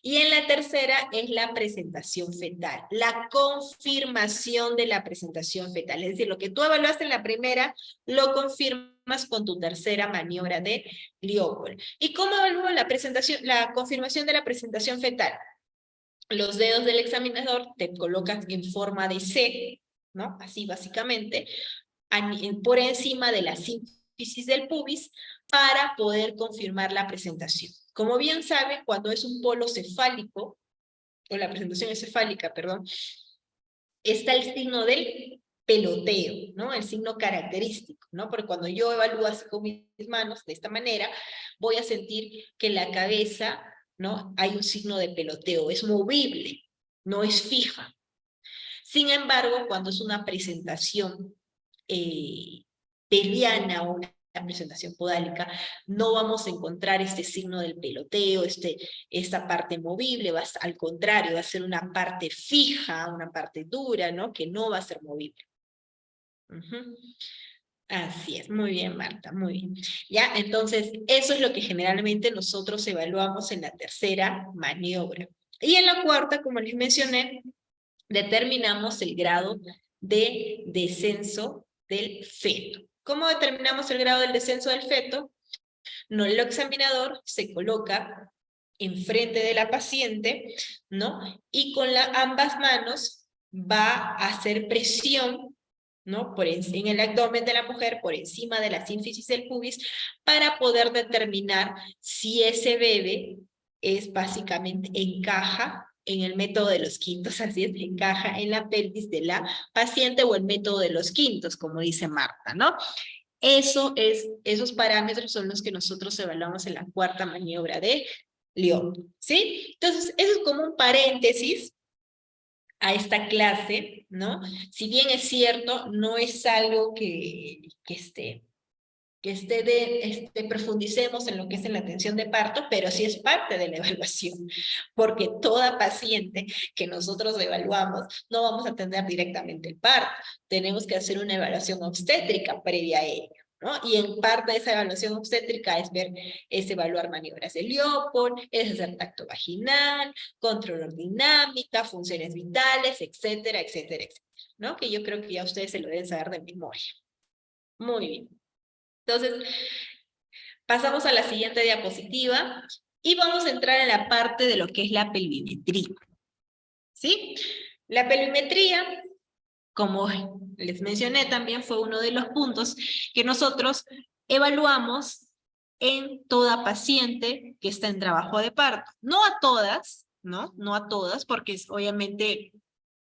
Y en la tercera es la presentación fetal, la confirmación de la presentación fetal. Es decir, lo que tú evaluaste en la primera, lo confirmas con tu tercera maniobra de Leopold. ¿Y cómo evalúo la confirmación de la presentación fetal? Los dedos del examinador te colocas en forma de C, ¿no? Así básicamente, por encima de la sínfisis del pubis, para poder confirmar la presentación. Como bien saben, cuando es un polo cefálico, o la presentación es cefálica, perdón, está el signo del peloteo, ¿no? El signo característico, ¿no? Porque cuando yo evalúo así con mis manos, de esta manera, voy a sentir que la cabeza, ¿no? Hay un signo de peloteo, es movible, no es fija. Sin embargo, cuando es una presentación pelviana o una presentación podálica, no vamos a encontrar este signo del peloteo, esta parte movible, al contrario, va a ser una parte fija, una parte dura, ¿no? Que no va a ser movible. Así es, muy bien, Marta, muy bien. Ya, entonces, eso es lo que generalmente nosotros evaluamos en la tercera maniobra. Y en la cuarta, como les mencioné, determinamos el grado de descenso del feto. ¿Cómo determinamos el grado del descenso del feto? No, el examinador se coloca enfrente de la paciente, ¿no? Y con ambas manos va a hacer presión, ¿no? En el abdomen de la mujer, por encima de la sínfisis del pubis, para poder determinar si ese bebé es básicamente encaja en el método de los quintos, así es, encaja en la pelvis de la paciente, o el método de los quintos, como dice Marta, ¿no? Esos parámetros son los que nosotros evaluamos en la cuarta maniobra de Leopold, ¿sí? Entonces, eso es como un paréntesis a esta clase, ¿no? Si bien es cierto, no es algo que profundicemos en lo que es en la atención de parto, pero sí es parte de la evaluación, porque toda paciente que nosotros evaluamos no vamos a atender directamente el parto, tenemos que hacer una evaluación obstétrica previa a ello, ¿no? Y en parte de esa evaluación obstétrica es evaluar maniobras de Leopold, es hacer tacto vaginal, control dinámica, funciones vitales, etcétera, etcétera, etcétera, ¿no? Que yo creo que ya ustedes se lo deben saber de memoria. Muy bien. Entonces, pasamos a la siguiente diapositiva. Y vamos a entrar a la parte de lo que es la pelvimetría. ¿Sí? La pelvimetría, como les mencioné, también fue uno de los puntos que nosotros evaluamos en toda paciente que está en trabajo de parto. No a todas, ¿no? No a todas, porque obviamente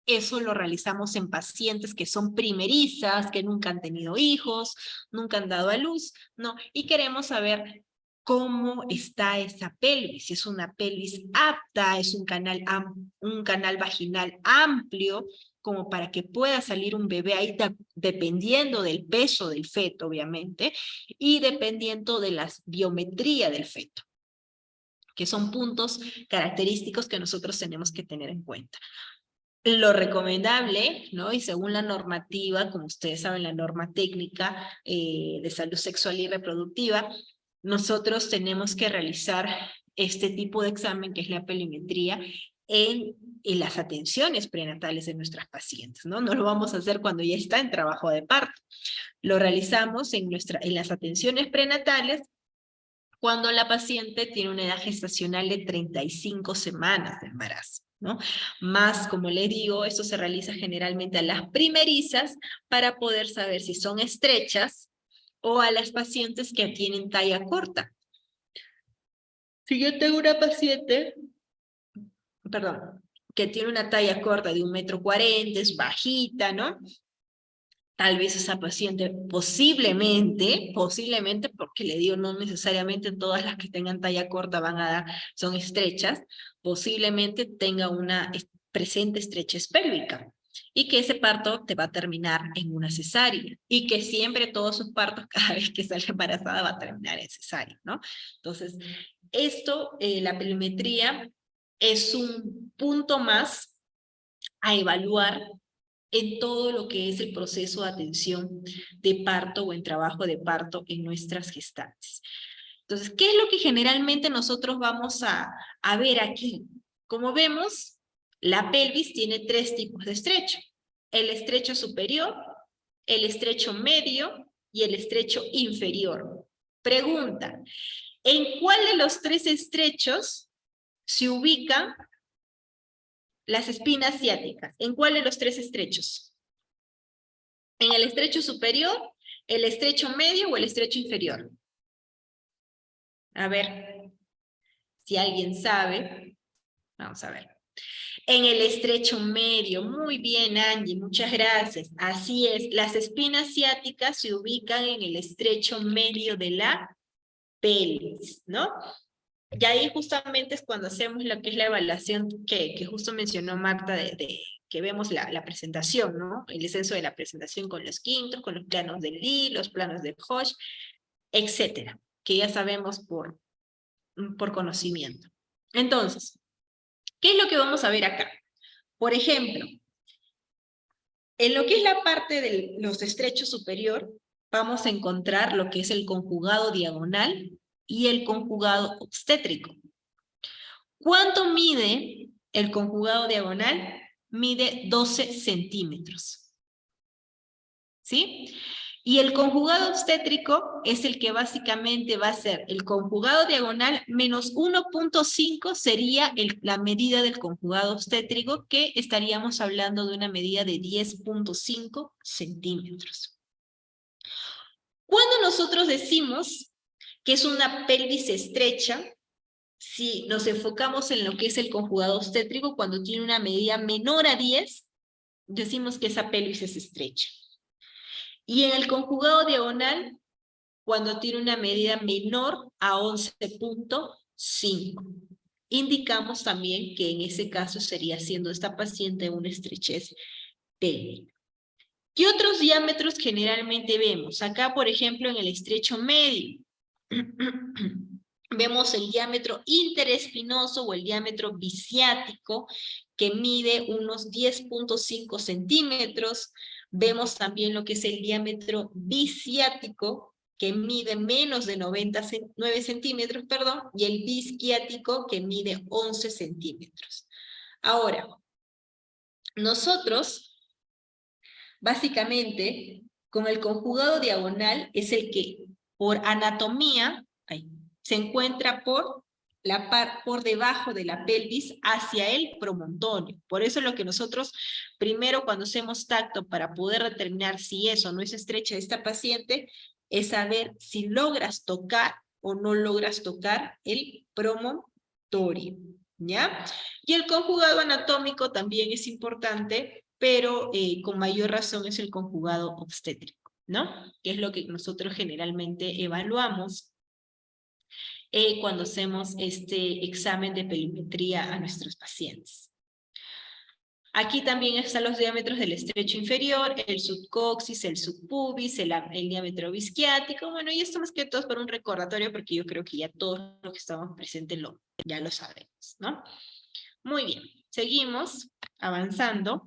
eso lo realizamos en pacientes que son primerizas, que nunca han tenido hijos, nunca han dado a luz, ¿no? Y queremos saber cómo está esa pelvis, si es una pelvis apta, es un canal vaginal amplio, como para que pueda salir un bebé ahí, dependiendo del peso del feto, obviamente, y dependiendo de la biometría del feto, que son puntos característicos que nosotros tenemos que tener en cuenta. Lo recomendable, ¿no? Y según la normativa, como ustedes saben, la norma técnica de salud sexual y reproductiva, nosotros tenemos que realizar este tipo de examen, que es la pelvimetría, en las atenciones prenatales de nuestras pacientes, ¿no? No lo vamos a hacer cuando ya está en trabajo de parto. Lo realizamos en las atenciones prenatales cuando la paciente tiene una edad gestacional de 35 semanas de embarazo, ¿no? Más, como le digo, esto se realiza generalmente a las primerizas para poder saber si son estrechas o a las pacientes que tienen talla corta. Si yo tengo una paciente, perdón, que tiene una talla corta de 1,40 m, es bajita, ¿no? Tal vez esa paciente posiblemente, porque le digo, no necesariamente todas las que tengan talla corta son estrechas, posiblemente tenga una presente estrechez pélvica y que ese parto te va a terminar en una cesárea y que siempre todos sus partos, cada vez que sale embarazada, va a terminar en cesárea, ¿no? Entonces, la pelvimetría es un punto más a evaluar en todo lo que es el proceso de atención de parto o en trabajo de parto en nuestras gestantes. Entonces, ¿qué es lo que generalmente nosotros vamos a ver aquí? Como vemos, la pelvis tiene 3 tipos de estrecho: el estrecho superior, el estrecho medio y el estrecho inferior. Pregunta: ¿en cuál de los 3 estrechos se ubican las espinas ciáticas? ¿En cuál de los 3 estrechos? ¿En el estrecho superior, el estrecho medio o el estrecho inferior? A ver, si alguien sabe, vamos a ver. En el estrecho medio, muy bien, Angie, muchas gracias. Así es, las espinas ciáticas se ubican en el estrecho medio de la pelvis, ¿no? Y ahí justamente es cuando hacemos lo que es la evaluación que justo mencionó Marta, que vemos la presentación, ¿no? El descenso de la presentación con los quintos, con los planos de Lee, los planos de Hodge, etcétera, que ya sabemos por conocimiento. Entonces, ¿qué es lo que vamos a ver acá? Por ejemplo, en lo que es la parte de los estrechos superior, vamos a encontrar lo que es el conjugado diagonal y el conjugado obstétrico. ¿Cuánto mide el conjugado diagonal? Mide 12 centímetros. ¿Sí? Y el conjugado obstétrico es el que básicamente va a ser el conjugado diagonal menos 1,5 sería la medida del conjugado obstétrico, que estaríamos hablando de una medida de 10,5 centímetros. Cuando nosotros decimos que es una pelvis estrecha, si nos enfocamos en lo que es el conjugado obstétrico, cuando tiene una medida menor a 10, decimos que esa pelvis es estrecha. Y en el conjugado diagonal, cuando tiene una medida menor a 11,5. Indicamos también que en ese caso sería siendo esta paciente una estrechez pélvica. ¿Qué otros diámetros generalmente vemos? Acá, por ejemplo, en el estrecho medio, vemos el diámetro interespinoso o el diámetro biciático, que mide unos 10,5 centímetros. Vemos también lo que es el diámetro biciático, que mide menos de 9 centímetros, perdón, y el bisquiático, que mide 11 centímetros. Ahora, nosotros, básicamente, con el conjugado diagonal, es el que por anatomía se encuentra por por debajo de la pelvis hacia el promontorio. Por eso lo que nosotros, primero cuando hacemos tacto para poder determinar si es o no es estrecha esta paciente, es saber si logras tocar o no logras tocar el promontorio, ¿ya? Y el conjugado anatómico también es importante, pero con mayor razón es el conjugado obstétrico, ¿no? Que es lo que nosotros generalmente evaluamos cuando hacemos este examen de perimetría a nuestros pacientes. Aquí también están los diámetros del estrecho inferior, el subcoxis, el subpubis, el diámetro bisquiático. Bueno, y esto más que todo es para un recordatorio, porque yo creo que ya todos los que estamos presentes ya lo sabemos, ¿no? Muy bien, seguimos avanzando.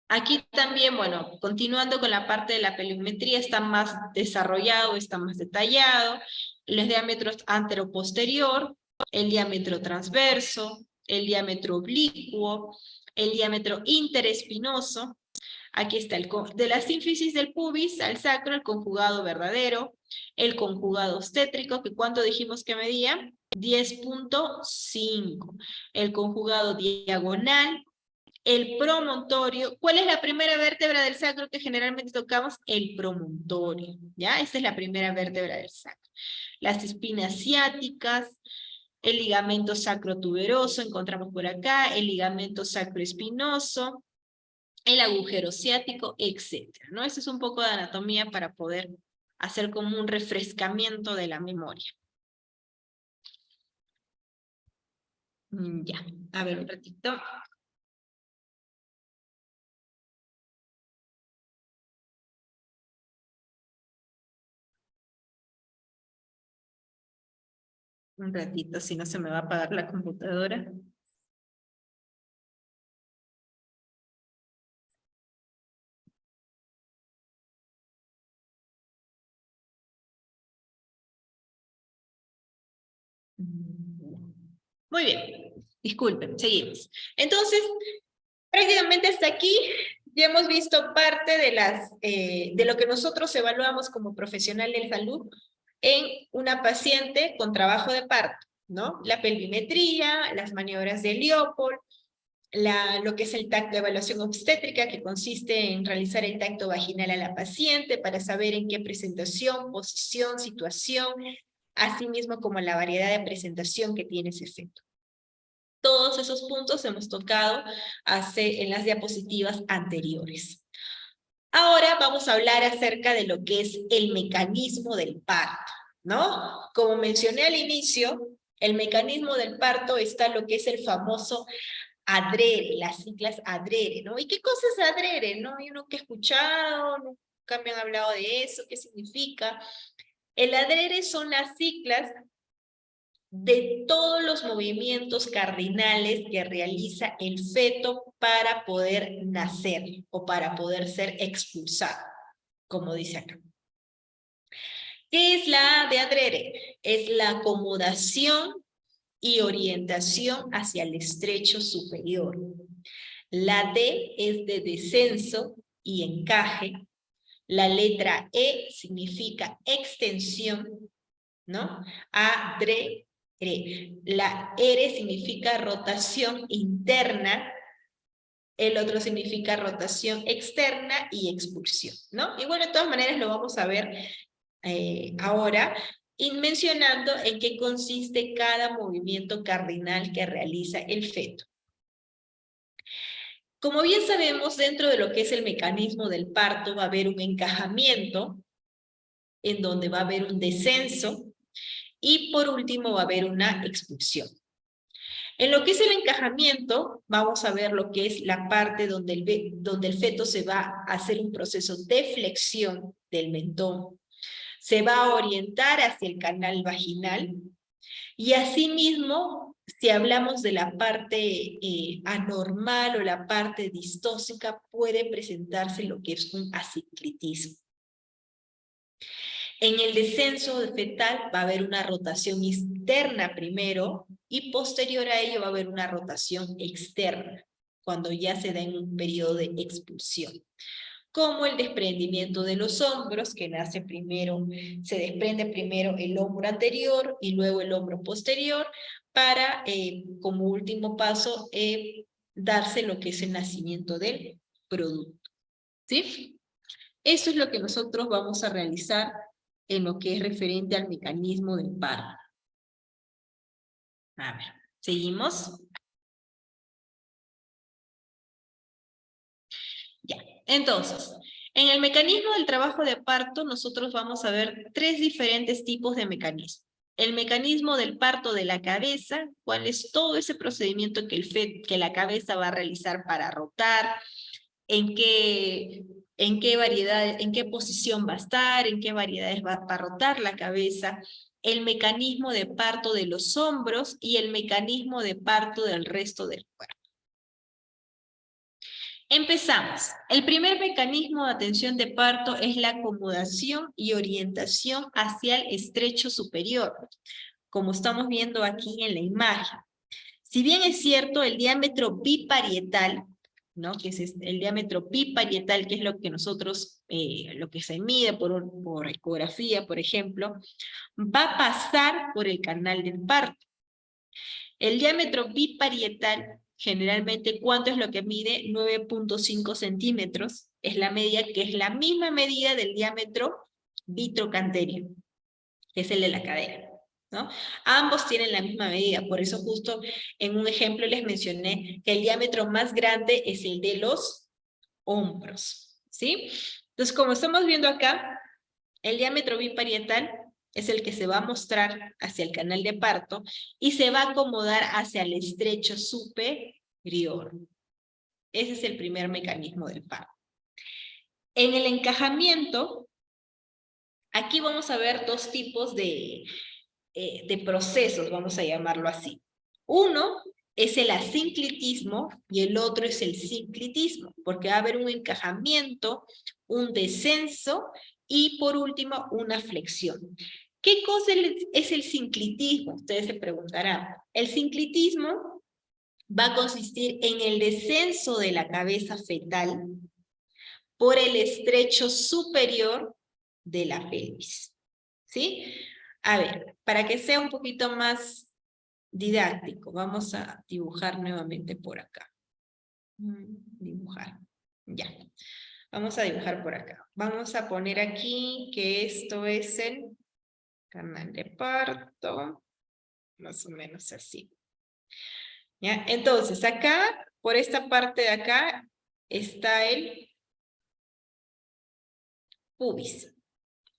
Aquí también, bueno, continuando con la parte de la pelvimetría, está más desarrollado, está más detallado, los diámetros antero-posterior, el diámetro transverso, el diámetro oblicuo, el diámetro interespinoso. Aquí está de la sínfisis del pubis al sacro, el conjugado verdadero, el conjugado obstétrico, que ¿cuánto dijimos que medía? 10.5. El conjugado diagonal, el promontorio. ¿Cuál es la primera vértebra del sacro que generalmente tocamos? El promontorio, ¿ya? Esa es la primera vértebra del sacro. Las espinas ciáticas, el ligamento sacrotuberoso, encontramos por acá, el ligamento sacroespinoso, el agujero ciático, etcétera, ¿no? Eso es un poco de anatomía para poder hacer como un refrescamiento de la memoria. Ya, a ver un ratito. Un ratito, si no se me va a apagar la computadora. Muy bien, disculpen, seguimos. Entonces, prácticamente hasta aquí ya hemos visto parte de lo que nosotros evaluamos como profesional de salud en una paciente con trabajo de parto, ¿no? La pelvimetría, las maniobras de Leopold, lo que es el tacto de evaluación obstétrica, que consiste en realizar el tacto vaginal a la paciente para saber en qué presentación, posición, situación, así mismo como la variedad de presentación que tiene ese feto. Todos esos puntos hemos tocado en las diapositivas anteriores. Ahora vamos a hablar acerca de lo que es el mecanismo del parto, ¿no? Como mencioné al inicio, el mecanismo del parto está lo que es el famoso ADRERE, las siglas ADRERE, ¿no? ¿Y qué cosa es ADRERE, no? Yo nunca he escuchado, nunca me han hablado de eso, ¿qué significa? El ADRERE son las siglas de todos los movimientos cardinales que realiza el feto para poder nacer o para poder ser expulsado, como dice acá. ¿Qué es la A de ADRERE? Es la acomodación y orientación hacia el estrecho superior. La D es de descenso y encaje. La letra E significa extensión, ¿no? ADRERE. La R significa rotación interna, el otro significa rotación externa y expulsión, ¿no? Y bueno, de todas maneras lo vamos a ver ahora, y mencionando en qué consiste cada movimiento cardinal que realiza el feto. Como bien sabemos, dentro de lo que es el mecanismo del parto va a haber un encajamiento, en donde va a haber un descenso, y por último va a haber una expulsión. En lo que es el encajamiento, vamos a ver lo que es la parte donde el feto se va a hacer un proceso de flexión del mentón, se va a orientar hacia el canal vaginal, y asimismo, si hablamos de la parte anormal o la parte distóxica, puede presentarse lo que es un asinclitismo. En el descenso fetal va a haber una rotación interna primero y posterior a ello va a haber una rotación externa, cuando ya se da en un periodo de expulsión. como el desprendimiento de los hombros, que nace primero, se desprende primero el hombro anterior y luego el hombro posterior, para, como último paso, darse lo que es el nacimiento del producto. ¿Sí? Eso es lo que nosotros vamos a realizar en lo que es referente al mecanismo del parto. A ver, seguimos. Ya, entonces, en el mecanismo del trabajo de parto, nosotros vamos a ver 3 diferentes tipos de mecanismos. El mecanismo del parto de la cabeza, cuál es todo ese procedimiento que la cabeza va a realizar para rotar, en qué variedad, en qué posición va a estar, en qué variedades va a rotar la cabeza, el mecanismo de parto de los hombros y el mecanismo de parto del resto del cuerpo. Empezamos. El primer mecanismo de atención de parto es la acomodación y orientación hacia el estrecho superior, como estamos viendo aquí en la imagen. Si bien es cierto, el diámetro biparietal, ¿no? Que es el diámetro biparietal, que es lo que nosotros, lo que se mide por ecografía, por ejemplo, va a pasar por el canal del parto. El diámetro biparietal, generalmente, ¿cuánto es lo que mide? 9.5 centímetros, es la medida que es la misma medida del diámetro bitrocantéreo, que es el de la cadera, ¿no? Ambos tienen la misma medida, por eso justo en un ejemplo les mencioné que el diámetro más grande es el de los hombros, ¿sí? Entonces, como estamos viendo acá, el diámetro biparietal es el que se va a mostrar hacia el canal de parto y se va a acomodar hacia el estrecho superior. Ese es el primer mecanismo del parto. En el encajamiento, aquí vamos a ver 2 tipos de procesos, vamos a llamarlo así. Uno es el asinclitismo y el otro es el sinclitismo, porque va a haber un encajamiento, un descenso y por último una flexión. ¿Qué cosa es el sinclitismo? Ustedes se preguntarán. El sinclitismo va a consistir en el descenso de la cabeza fetal por el estrecho superior de la pelvis. ¿Sí? A ver, para que sea un poquito más didáctico, vamos a dibujar nuevamente por acá. Dibujar, ya. Vamos a dibujar por acá. Vamos a poner aquí que esto es el canal de parto, más o menos así. ¿Ya? Entonces, acá, por esta parte de acá, está el pubis,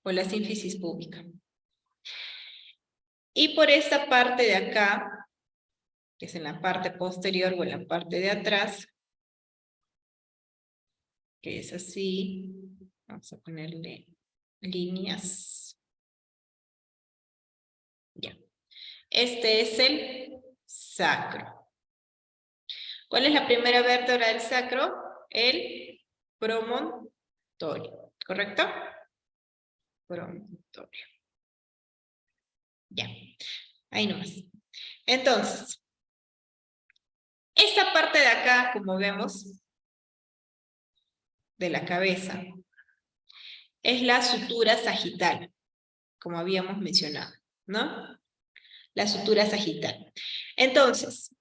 o la sínfisis púbica. Y por esta parte de acá, que es en la parte posterior o en la parte de atrás, que es así, vamos a ponerle líneas. Ya. Este es el sacro. ¿Cuál es la primera vértebra del sacro? El promontorio, ¿correcto? Promontorio. Ya, ahí nomás. Entonces, esta parte de acá, como vemos, de la cabeza, es la sutura sagital, como habíamos mencionado, ¿no? La sutura sagital. Entonces,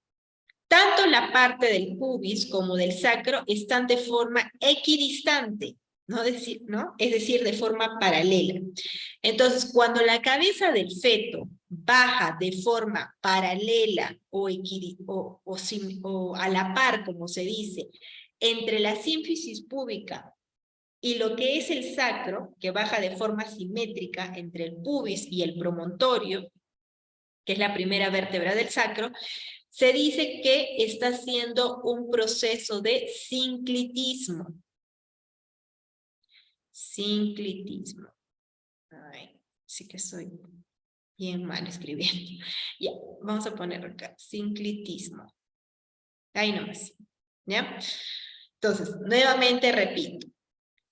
tanto la parte del pubis como del sacro están de forma equidistante, ¿no? Es decir, de forma paralela. Entonces, cuando la cabeza del feto baja de forma paralela o a la par, como se dice, entre la sínfisis púbica y lo que es el sacro, que baja de forma simétrica entre el pubis y el promontorio, que es la primera vértebra del sacro, se dice que está haciendo un proceso de sinclitismo. Sinclitismo. Ay, sí que soy bien mal escribiendo. Ya, vamos a poner acá, sinclitismo. Ahí nomás, ¿ya? Entonces, nuevamente repito.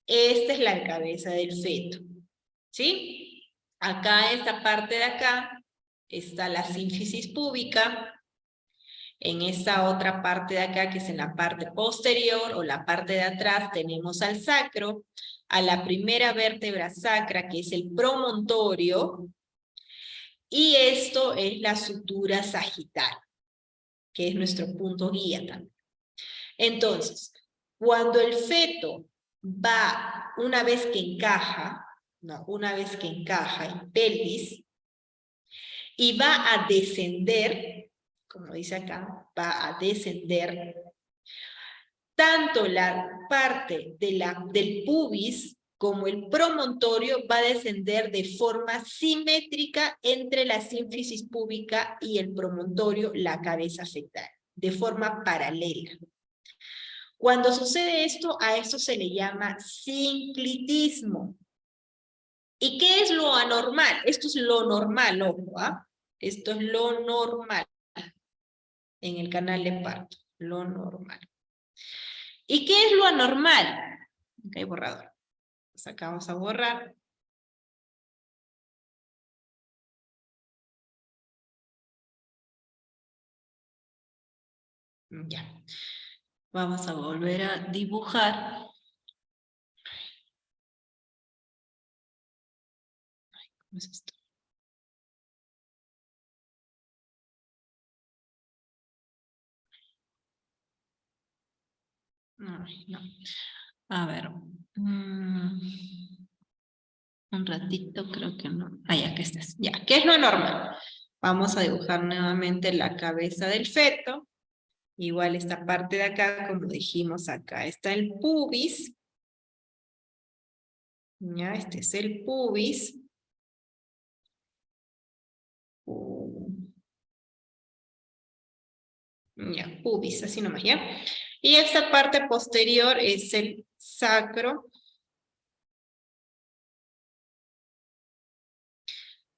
Esta es la cabeza del feto, ¿sí? Acá, esta parte de acá, está la sínfisis púbica. En esa otra parte de acá, que es en la parte posterior o la parte de atrás, tenemos al sacro, a la primera vértebra sacra, que es el promontorio, y esto es la sutura sagital, que es nuestro punto guía también. Entonces, cuando el feto va, una vez que encaja, en pelvis, y va a descender, como dice acá, va a descender, tanto la parte del pubis como el promontorio va a descender de forma simétrica entre la sínfisis púbica y el promontorio, la cabeza fetal, de forma paralela. Cuando sucede esto, a esto se le llama sinclitismo. ¿Y qué es lo anormal? Esto es lo normal, ojo, ¿ah? Esto es lo normal en el canal de parto, lo normal. ¿Y qué es lo anormal? Ok, borrador. Pues acá vamos a borrar. Ya. Vamos a volver a dibujar. ¿Cómo es esto? Ay, no. A ver. Un ratito, creo que no. Ah, ya que estás. Ya, ¿qué es lo normal? Vamos a dibujar nuevamente la cabeza del feto. Igual esta parte de acá, como dijimos, acá está el pubis. Ya, este es el pubis. Ya, pubis, así nomás, ¿ya? Y esta parte posterior es el sacro.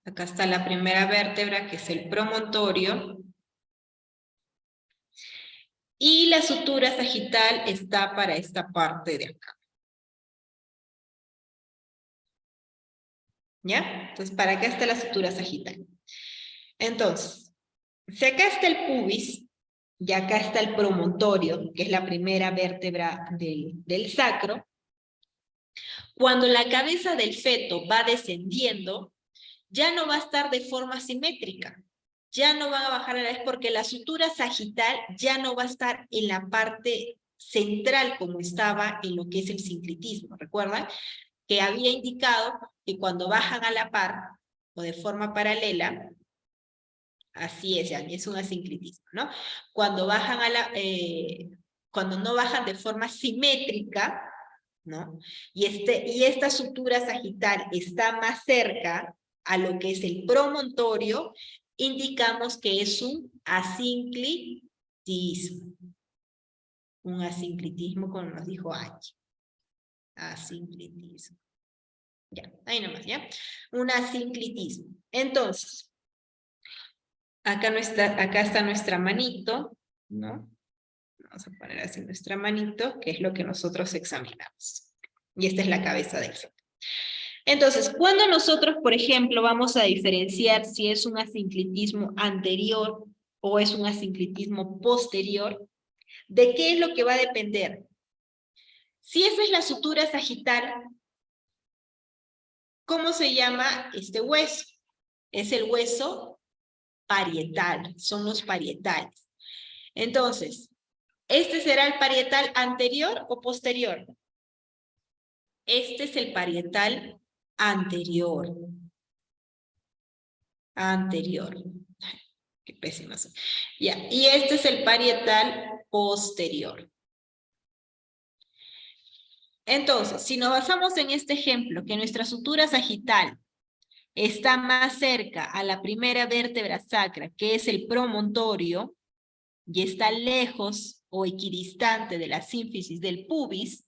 Acá está la primera vértebra, que es el promontorio. Y la sutura sagital está para esta parte de acá. ¿Ya? Entonces, para acá está la sutura sagital. Entonces, si acá está el pubis, y acá está el promontorio, que es la primera vértebra del sacro, cuando la cabeza del feto va descendiendo, ya no va a estar de forma simétrica. Ya no van a bajar a la vez porque la sutura sagital ya no va a estar en la parte central como estaba en lo que es el sinclitismo. ¿Recuerdan? Que había indicado que cuando bajan a la par o de forma paralela, así es un asinclitismo, ¿no? Cuando bajan cuando no bajan de forma simétrica, ¿no? Y esta sutura sagital está más cerca a lo que es el promontorio, indicamos que es un asinclitismo. Un asinclitismo, como nos dijo H. Asinclitismo. Ya, ahí nomás, ¿ya? Un asinclitismo. Entonces, acá está nuestra manito, ¿no? Vamos a poner así nuestra manito, que es lo que nosotros examinamos. Y esta es la cabeza del feto. Entonces, cuando nosotros, por ejemplo, vamos a diferenciar si es un asinclitismo anterior o es un asinclitismo posterior, ¿de qué es lo que va a depender? Si esa es la sutura sagital, ¿cómo se llama este hueso? Es el hueso parietal, son los parietales. Entonces, ¿este será el parietal anterior o posterior? Este es el parietal anterior. Anterior. Qué pésima soy. Ya, y este es el parietal posterior. Entonces, si nos basamos en este ejemplo, que nuestra sutura sagital está más cerca a la primera vértebra sacra, que es el promontorio, y está lejos o equidistante de la sínfisis del pubis,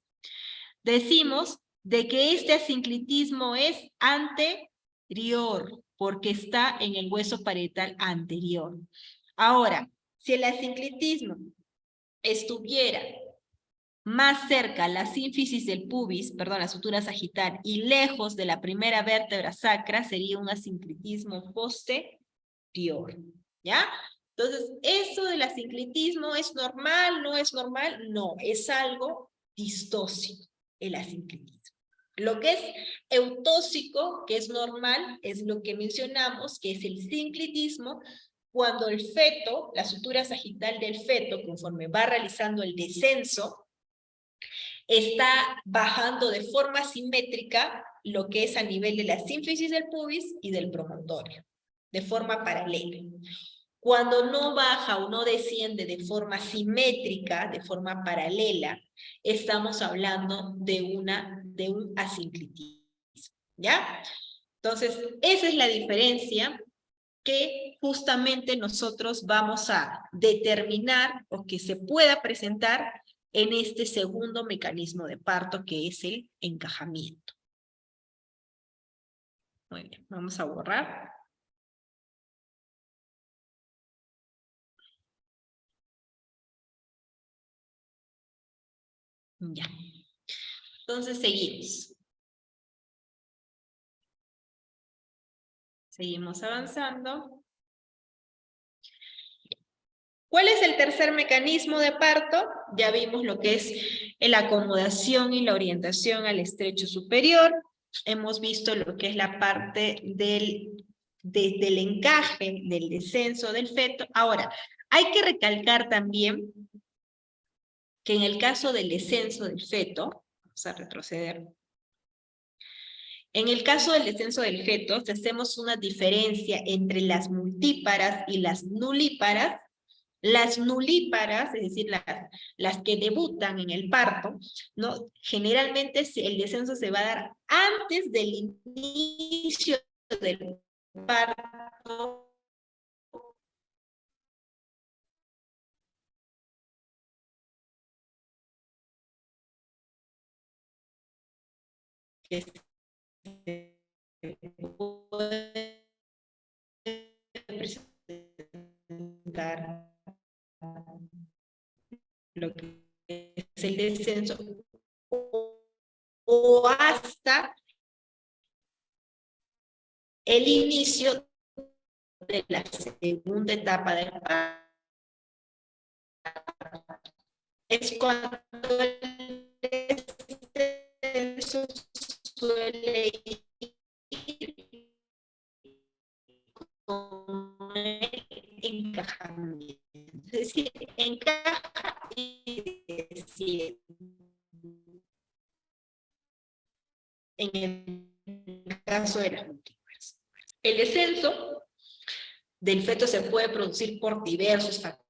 decimos de que este asinclitismo es anterior, porque está en el hueso parietal anterior. Ahora, si el asinclitismo estuviera más cerca a la sínfisis del pubis, perdón, la sutura sagital, y lejos de la primera vértebra sacra, sería un asinclitismo posterior, ¿ya? Entonces, eso del asinclitismo, ¿es normal? ¿No es normal? No, es algo distóxico, el asinclitismo. Lo que es eutóxico, que es normal, es lo que mencionamos, que es el sinclitismo, cuando el feto, la sutura sagital del feto, conforme va realizando el descenso, está bajando de forma simétrica lo que es a nivel de la sínfisis del pubis y del promontorio, de forma paralela. Cuando no baja o no desciende de forma simétrica, de forma paralela, estamos hablando de un asinclitismo, ¿ya? Entonces, esa es la diferencia que justamente nosotros vamos a determinar o que se pueda presentar en este segundo mecanismo de parto, que es el encajamiento. Muy bien, vamos a borrar. Ya. Entonces seguimos. Seguimos avanzando. ¿Cuál es el tercer mecanismo de parto? Ya vimos lo que es la acomodación y la orientación al estrecho superior. Hemos visto lo que es la parte del encaje, del descenso del feto. Ahora, hay que recalcar también que en el caso del descenso del feto, vamos a retroceder. En el caso del descenso del feto, hacemos una diferencia entre las multíparas y las nulíparas. Las nulíparas, es decir, las que debutan en el parto, ¿no? Generalmente el descenso se va a dar antes del inicio del parto. Que se puede presentar lo que es el descenso o hasta el inicio de la segunda etapa del parto. Es cuando el descenso suele ir con el encajamiento. Es decir, encaja y desciende. En el caso de las múltiples. El descenso del feto se puede producir por diversos factores.